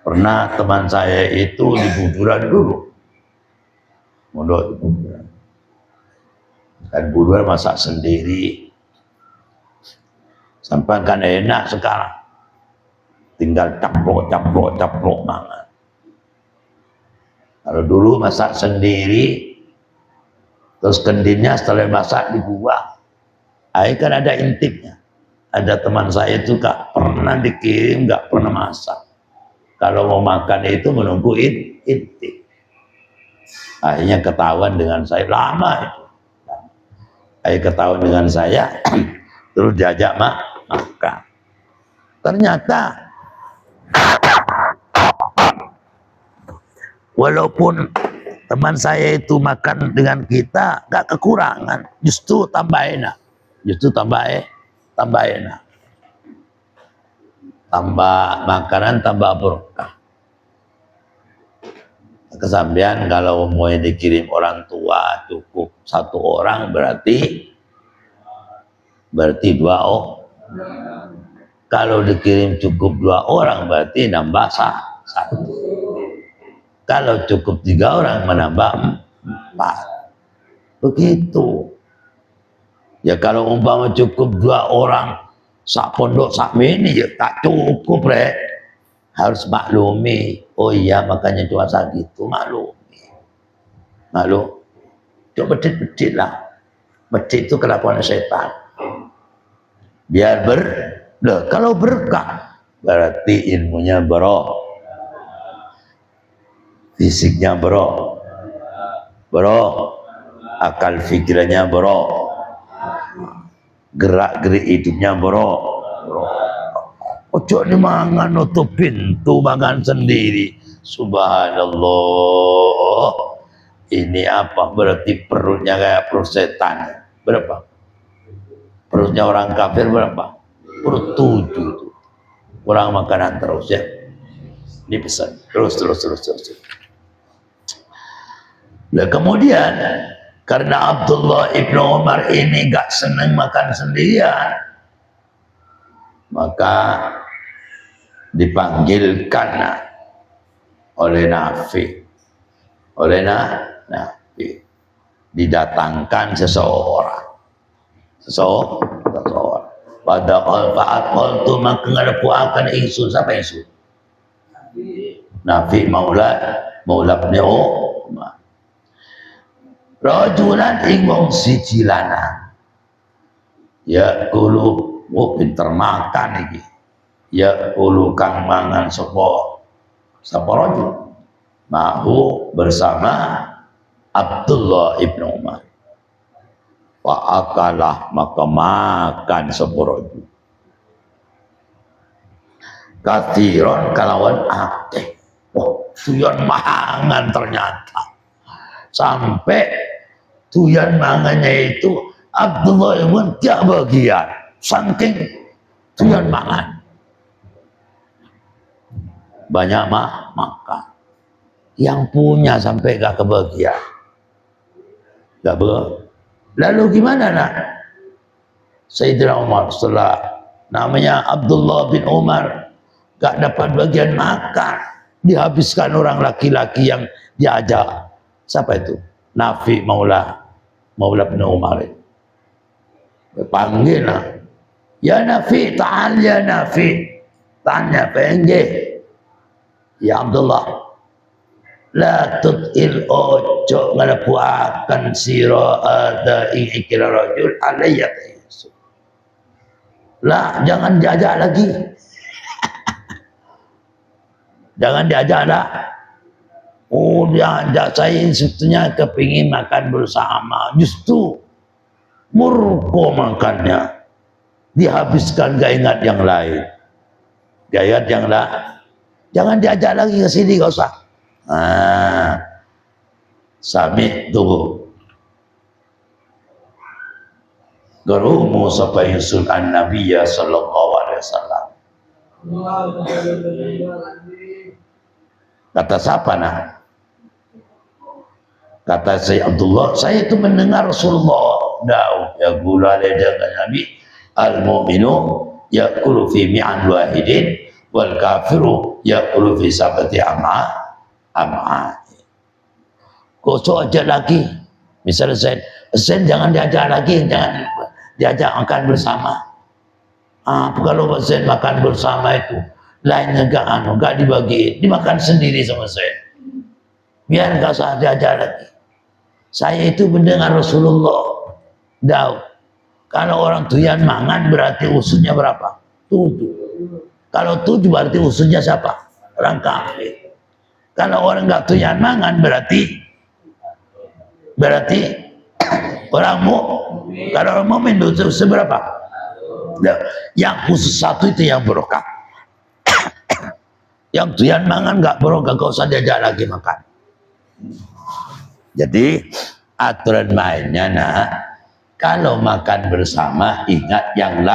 Pernah teman saya itu di Buduran dulu, Pondok di Buduran. Dan Buduran masak sendiri, sampai kan enak sekarang. Tinggal caplok banget. Kalau dulu masak sendiri, terus kendinnya setelah masak dibuang. Air kan ada intipnya. Ada teman saya itu gak pernah dikirim, gak pernah masak. Kalau mau makan itu menunggu intip. Akhirnya ketahuan dengan saya, lama itu. Akhirnya ketahuan dengan saya, terus diajak makan. Ternyata walaupun teman saya itu makan dengan kita gak kekurangan, justru tambah enak. Tambah enak. Tambah makanan, tambah berkah. Kesambian kalau mau dikirim orang tua cukup 1 orang berarti 2 orang. Kalau dikirim cukup 2 orang berarti nambah 1. Kalau cukup 3 orang menambah 4. Begitu. Ya kalau umpama cukup 2 orang sak pondok sak mini ya tak cukup rek. Harus maklumi. Oh iya makanya cuma segitu, maklumi. Coba bedit lah. Bedit itu kelakuan setan. Biar kalau berkah berarti ilmunya fisiknya akal fikirannya gerak-gerik hidupnya ojo ni mangan nutup pintu makan sendiri. Subhanallah, ini apa berarti perutnya kayak perut setan. Berapa perutnya orang kafir? Berapa perut 7 itu. Kurang makanan terus ya. Ini pesan terus. Nah kemudian karena Abdullah ibnu Umar ini gak senang makan sendirian, maka dipanggilkan oleh Nafi. Didatangkan seseorang. Pada faat tu maka ngadepu akan ingsun. Siapa ingsun? Nafi maula bin Umar. Rajulan ing wong siji lanang. Ya kulo pinter makan iki. Ya kulo kang mangan sapa rajul. Mahu bersama Abdullah ibnu Umar. Akalah maka makan sapa rajul. Kathiron kalawan akeh. Tuyan mangan ternyata. Sampai tuyan mangannya itu Abdullah ibn tiap bagian. Saking tuyan mangan. Banyak makan. Yang punya sampai gak kebagian. Lalu gimana nak? Sayyidina Umar setelah namanya Abdullah bin Umar gak dapat bagian makan, dihabiskan orang laki-laki yang diajak. Siapa itu? Nafi Maula bin Umar. Panggil lah, ya Nafi, ta'al ya Nafi. Tanya penggih, ya Abdullah, la tut'il ojo ngalapuakan sira ada ikira rajul alayya tayasu. Lah, jangan diajak lagi. Jangan diajak lah. Oh, dia ajak saya sebetulnya kepingin makan bersama. Justru murko makannya. Dihabiskan gak ingat yang lain. Gak ingat yang lain. Jangan diajak lagi ke sini, gak usah. Sami tunggu. Gerumu sampai yusul an-Nabiya sallallahu alaihi wasallam. Kata siapa nak? Kata saya Abdullah, saya itu mendengar Rasulullah Daud ya gula dengan Nabi, al-mu'minu ya'kulu fi mi'an wahidin wal kafiru ya'kulu fi sabati am'a. Kok ajak lagi? Misalnya Sen jangan diajak lagi, jangan diajak makan bersama. Kalau Sen makan bersama itu lainnya gak dibagi, dimakan sendiri sama saya. Biar gak usah diajak lagi. Saya itu mendengar Rasulullah Daud, kalau orang tuyan mangan berarti usulnya berapa? 7. Kalau 7 berarti usulnya siapa? Orang kafir. Kalau orang gak tuyan mangan berarti orang mukmin. Kalau orang mukmin dosa seberapa? Yang khusus 1 itu yang barokah. Yang tuyan mangan gak barokah, gak usah diajak lagi makan. Jadi aturan mainnya nak, kalau makan bersama ingat yang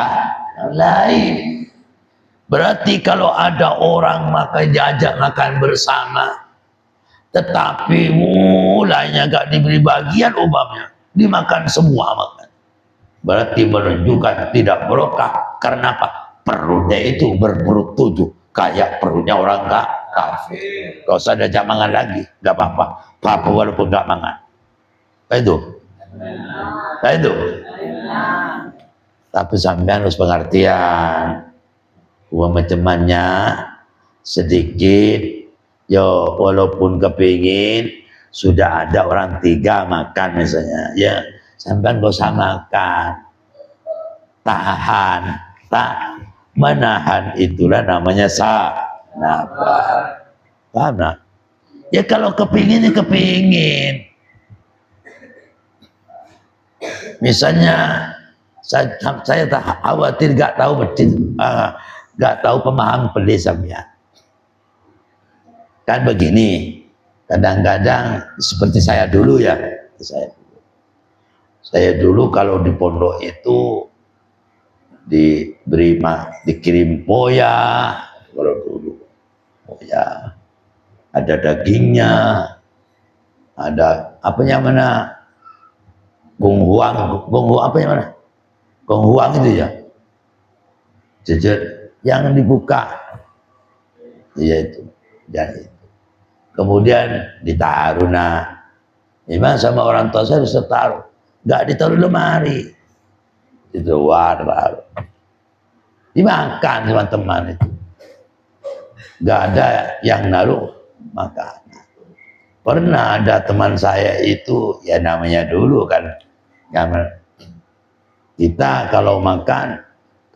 lain. Berarti kalau ada orang makan diajak makan bersama, tetapi mulanya gak diberi bagian umpamanya, dimakan semua makan. Berarti menunjukkan tidak barokah. Karena apa? Perutnya itu berperut 7. Kayak perutnya orang kafir. Gak usah diajak mangan lagi, gak apa-apa. Apa walaupun gak mangan. Itu. Tapi sampean harus pengertian. Uang temannya sedikit, yo walaupun kepingin sudah ada orang 3 makan misalnya, ya sampean gak usah makan. Tahan. Menahan itulah namanya sabar. Paham tak? Ya kalau kepingin ya kepingin. Misalnya saya tak khawatir gak tahu gak tahu pemahaman pelis sampean. Kan begini, kadang-kadang seperti saya dulu ya. Saya dulu kalau di pondok itu dikirim poya, kalau dulu poya ada dagingnya, ada apanya mana, gonghuang apanya mana, gonghuang itu ya, jejer yang dibuka, iya itu, dan itu kemudian ditaruh. Nah, memang sama orang tua saya harus ditaruh, nggak ditaruh lemari. Itu baru dimakan teman-teman itu, nggak ada yang naruh makan. Pernah ada teman saya itu, ya namanya dulu kan, kita kalau makan,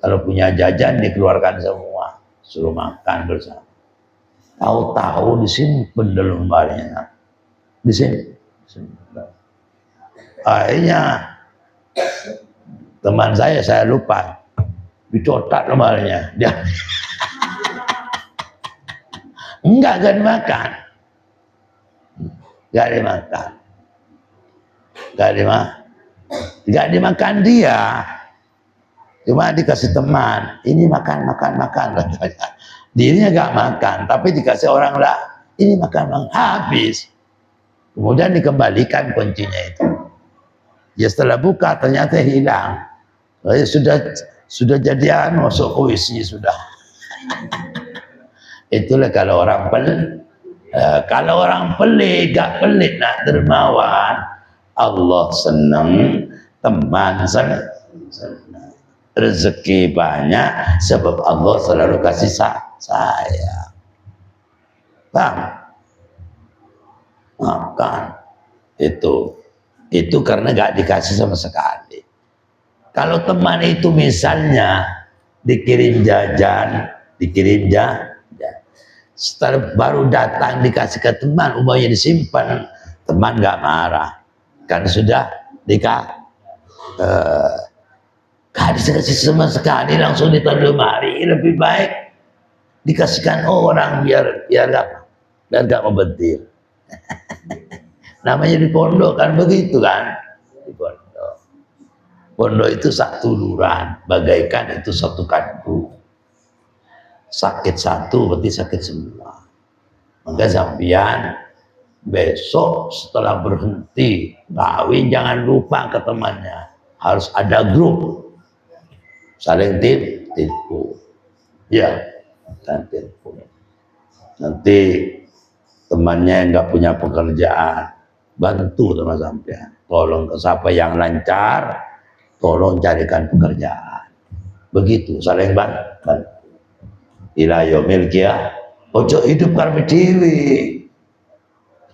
kalau punya jajan dikeluarkan semua, suruh makan bersama. Tahu-tahu disimpan dalam lemarinya, akhirnya teman saya lupa, dicotak lemarinya. Dia enggak dimakan. Enggak dimakan dia. Cuma dikasih teman, ini makan. Dirinya enggak makan, tapi dikasih orang lah, ini makan, habis. Kemudian dikembalikan kuncinya itu. Ya setelah buka ternyata hilang. Sudah jadi masuk puisi sudah. Itulah kalau orang pelit. Kalau orang pelit, gak pelit nak dermawan, Allah senang, teman senang, rezeki banyak sebab Allah selalu kasih sayang. Paham? Makan itu karena gak dikasih sama sekali. Kalau teman itu misalnya dikirim jajan, setelah baru datang dikasih ke teman, umpamanya disimpan, teman nggak marah, kan sudah gak dikasih sama sekali, langsung ditaruh lemari. Lebih baik dikasihkan orang biar nggak membentir. Namanya di pondok kan begitu kan, di pondok itu satu lurah, bagaikan itu satu kampung. Sakit satu berarti sakit semua. Maka sampean besok setelah berhenti kawin jangan lupa ke temannya, harus ada grup saling tipu. Ya, nanti temannya yang nggak punya pekerjaan, bantu sama sampean, tolong ke siapa yang lancar, tolong carikan pekerjaan. Begitu saling bantu. Ila yaumil qiyamah. Ojo hidup karepe dhewe.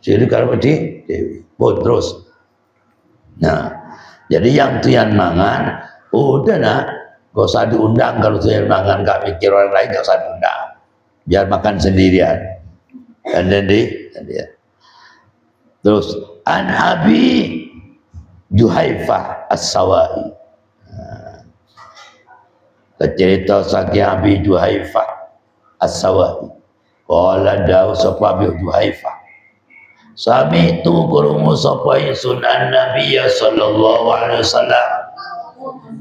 Jadi karepe dhewe. Terus. Nah, jadi yang tuyan mangan, udah nak, gak usah diundang. Kalau tuyan mangan gak mikir orang lain, gak usah diundang. Biar makan sendirian. Dan dia. Terus an Abi Juhaifah As-Sawai. Cerita saking Abi Juhaifah As-Sawai. Qala dawu sapa Abi Juhaifah. Sami tu kurungu sapa sunan Nabi sallallahu alaihi wasallam.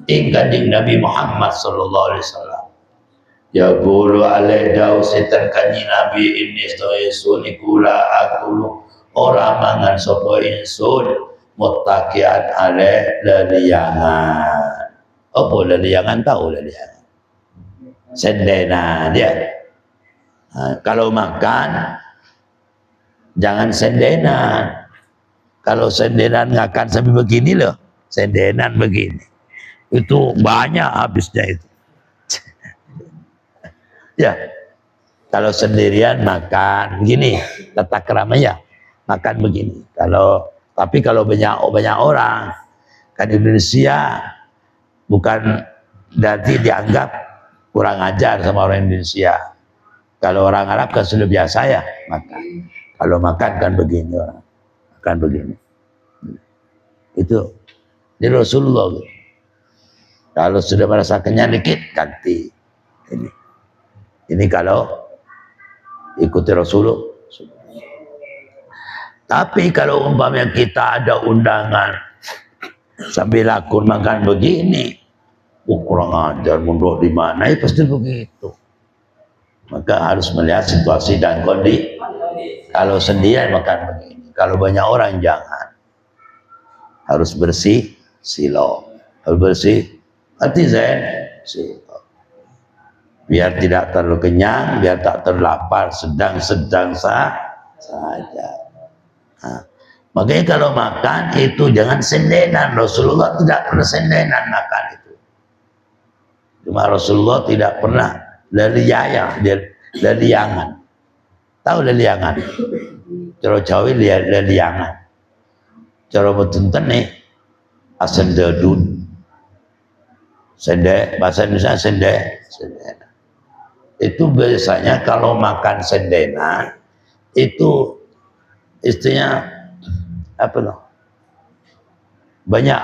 Ing kanjeng Nabi Muhammad sallallahu alaihi wasallam. Ya guru alai dawu setan kanjeng Nabi ini stoisun ikula akulu ora mangan sapa insun muttaqian alai laliyangan. Apa laliyangan tahu laliyangan? Sendenan dia. Nah, kalau makan jangan sendenan. Kalau sendenan ngakan sampai begini loh, sendenan begini, itu banyak habisnya itu. Ya, kalau sendirian makan begini, tata kerama ya, makan begini. Tapi kalau banyak orang, kan Indonesia bukan berarti dianggap kurang ajar sama orang Indonesia. Kalau orang Arab kan sudah biasa ya makan. Kalau makan kan begini orang, makan begini. Itu di Rasulullah. Kalau sudah merasa kenyang dikit ganti ini. Ini kalau ikuti Rasulullah. Tapi kalau umpamanya kita ada undangan sambil lakon makan begini, kurang ajar, mundur di mana, ya pasti begitu. Maka harus melihat situasi dan kondisi. Kalau sendirian makan begini, kalau banyak orang jangan. Harus bersih silo, harus bersih hati silo. Biar tidak terlalu kenyang, biar tak terlalu lapar, sedang saja. Nah, makanya kalau makan itu jangan sendenan. Rasulullah tidak pernah sendenan makan itu. Cuma Rasulullah tidak pernah leliyangan. Tahu leliyangan? Cara Jawa leliyangan. Cara betunten nih asendadun. Sende, bahasa Indonesia sende. Itu biasanya kalau makan sendenan itu istrinya apa loh? Banyak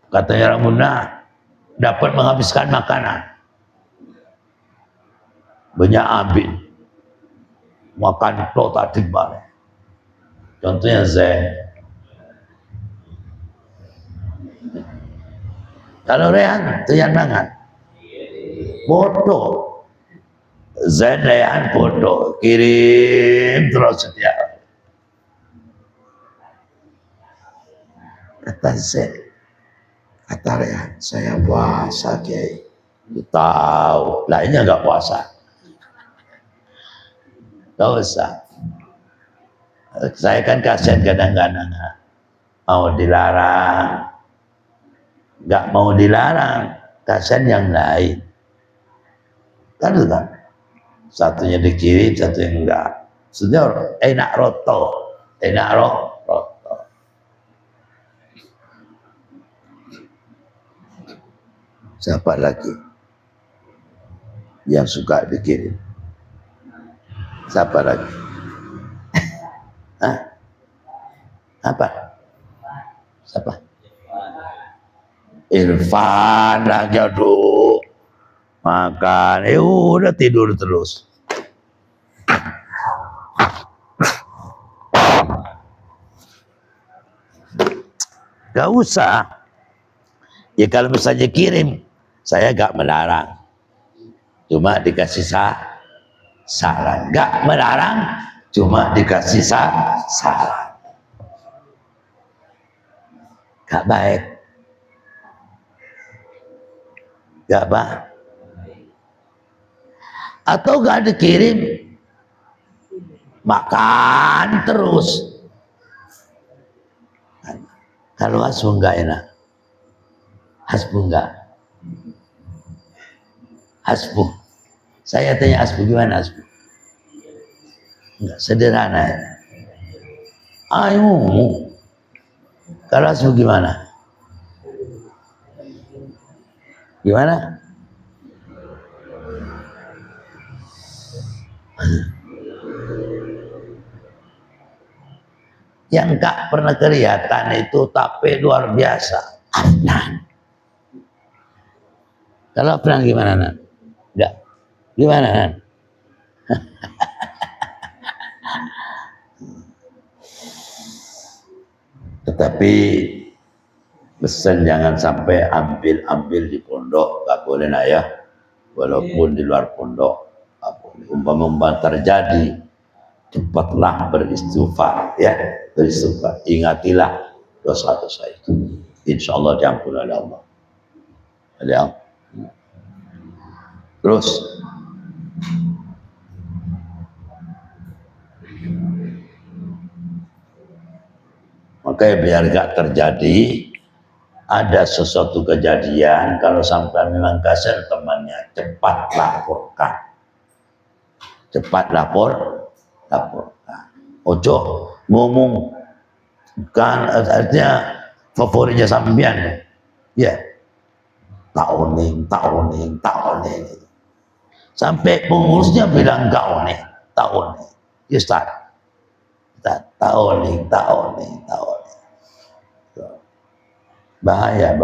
katanya orang Bunda dapat menghabiskan makanan. Banyak abid makan tok tadi balik. Contohnya Zen. Kalau Rehan, itu yang mangan. Foto. Zen Rehan foto. Kirim terus setiap hari. Kata Zen. Kata Rehan, saya puasa Kiai. Tahu, lainnya nggak puasa. Nggak usah. Saya kan kasihan kadang-kadang mau dilarang, nggak mau dilarang, kasihan yang lain. Kan itu kan, satunya dikirim, satunya enggak. Sudah enak roto, enak roto. Siapa lagi yang suka dikirim? Siapa lagi? Hah? Apa? Siapa? Irfan lagi, aduh. Makan, udah tidur terus. Gak usah. Ya kalau misalnya kirim, saya gak melarang. Cuma dikasih saran. Gak melarang, cuma dikasih saran. Gak baik. Gak baik. Atau gak dikirim, makan terus. Kalau hasbu enggak enak. Hasbu enggak. Hasbu. Saya tanya hasbu gimana hasbu? Enggak sederhana. Ayo. Kalau hasbu gimana? Gimana? Yang gak pernah kelihatan itu tapi luar biasa. Afnan. Kalau Afnan gimana, Nan? Enggak. Gimana, Nan? Tetapi pesan jangan sampai ambil di pondok, gak boleh, nak ya. Walaupun di luar pondok, umpama terjadi, cepatlah beristighfar, ya, beristighfar. Ingatilah dosa-dosa itu. Insya Allah diampuni oleh Allah. Ya. Terus makanya biar gak terjadi ada sesuatu kejadian, kalau sampai memang kasihan temannya, cepat laporkan. Cepat laporkan. Ojo ngomong kan artinya favoritnya sampean. Ya. Tak oning. Sampai pengurusnya bilang gak oning, tak oning. Ya start. Tak oning. Bahaya.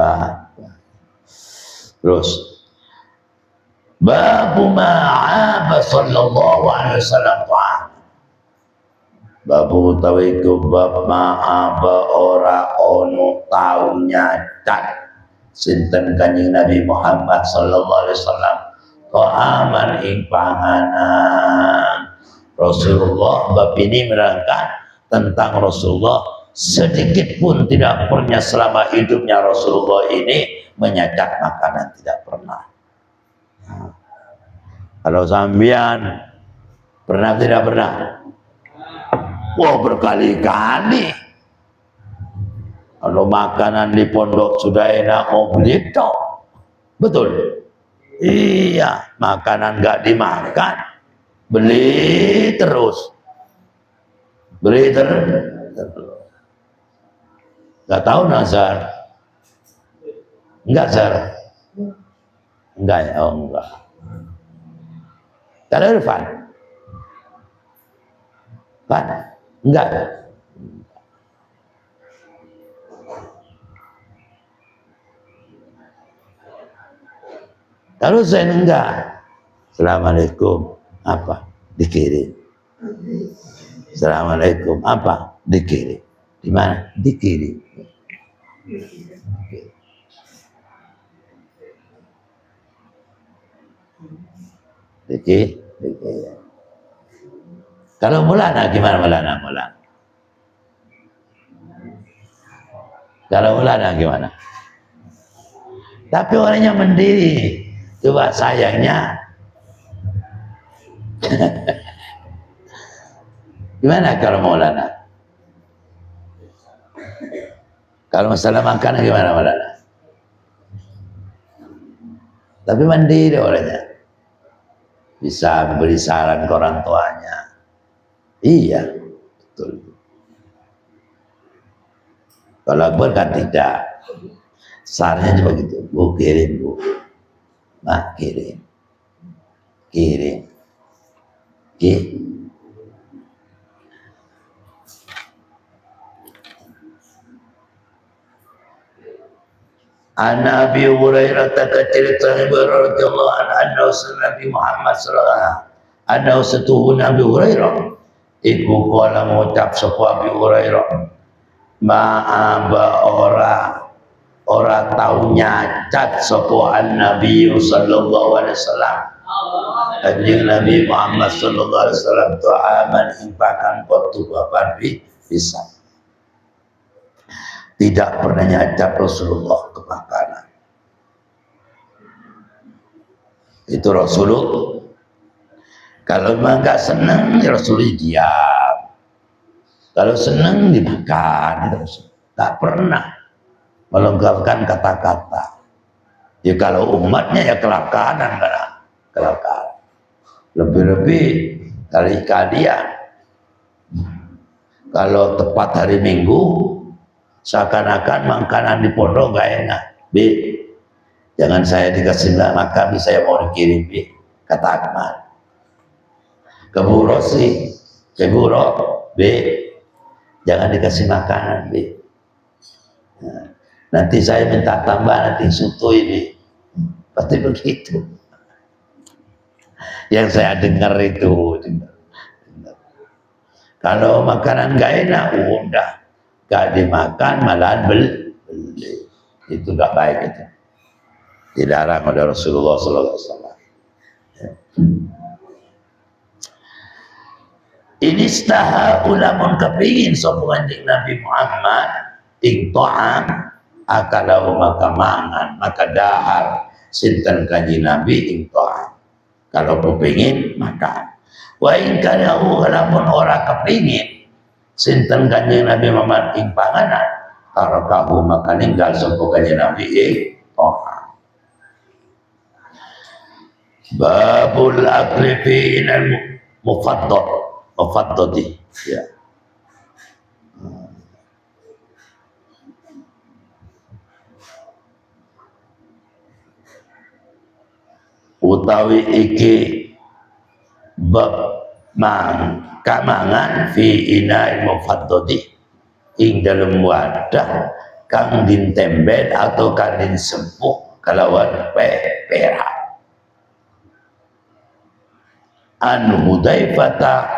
Terus babu ma'aba sallallahu alaihi wasallam. Babu tawiku bab ma'aba ora ono taunya cat sinten Kanjeng Nabi Muhammad sallallahu alaihi wasallam ta'aman ing panganan. Rasulullah bab ini merangkan tentang Rasulullah sedikit pun tidak pernah selama hidupnya Rasulullah ini menyacat makanan, tidak pernah. Kalau sambian pernah tidak pernah? Wah, berkali-kali. Kalau makanan di pondok sudah enak, mau beli tok. Betul? Iya, makanan nggak dimakan, beli terus. Nggak tahu Nazar? Enggak, Zar? Enggak ya? Oh, enggak. Kalau Irfan? Pan? Enggak. Kalau saya enggak. Assalamualaikum. Apa? Dikirim. Assalamualaikum. Apa? Dikirim. Di mana? Dikirim. Dikirim. Kalau Mulana gimana Mulana? Kalau Mulana gimana? Tapi orangnya mandiri. Coba sayangnya gimana kalau Maulana? Kalau masalah makanan gimana Maulana? Tapi mandiri orangnya, bisa beri saran ke orang tuanya. Iya, betul. Kalau Akbar kan tidak. Sarannya cuma gitu, Bu kirim Bu, Mak kirim, kirim. An Abi Hurairah cerita radhiyallahu anhu Nabi Muhammad sallallahu alaihi wasallam Nabi Hurairah iku kala ngucap sapa Abi Hurairah ma'aba ora tau nyacat sapa Nabi sallallahu alaihi wasallam Kanjeng Nabi Muhammad sallallahu alaihi wasallam tu'aman impakan potu bapan bisa. Tidak pernah nyadap Rasulullah ke makanan. Itu Rasulullah. Kalau memang nggak senang, ya Rasulullah diam. Kalau senang dimakan, nggak pernah melonggarkan kata-kata. Ya kalau umatnya ya kelakaran, kelakaran. Lebih-lebih dari kalian. Kalau tepat hari Minggu, seakan-akan makanan di pondok gak enak. B, jangan saya dikasih makan, saya mau dikirim B, kata Akmal. Ke Bu Rosi, ke Bu B, jangan dikasih makanan B. Nah, nanti saya minta tambah, nanti soto ini. Pasti begitu. Yang saya dengar itu. Kalau makanan gak enak, udah. Gak dimakan malahan beli. Itu gak baik itu. Dilarang oleh Rasulullah SAW. Ini istaha ulamun kepingin sopungan Nabi Muhammad ing ta'am akalau maka mangan maka dahar sinten kanjeng Nabi ing ta'am. Kalau kepingin makan. Wa ing kanahu lamun ora kepingin sinten kanjeng Nabi Muhammad ing panganan tarakahu maka ninggal sapa kanjeng Nabi ing ta'am. Babul akli fi al mufaddadi ya. Utawi iki bab kamangan fi ina'il mufaddadi ing dalem wadah kang ditembet atau kang disempuk kalawan perak. An Hudzaifah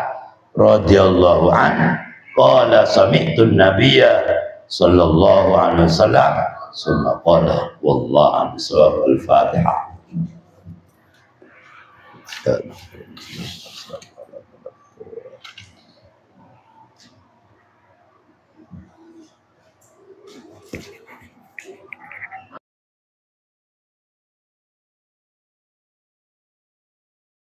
radhiyallahu an qala sami'tu an-nabiyya sallallahu alaihi wasallam summa qala wallahu a'lam. Al-Fatihah.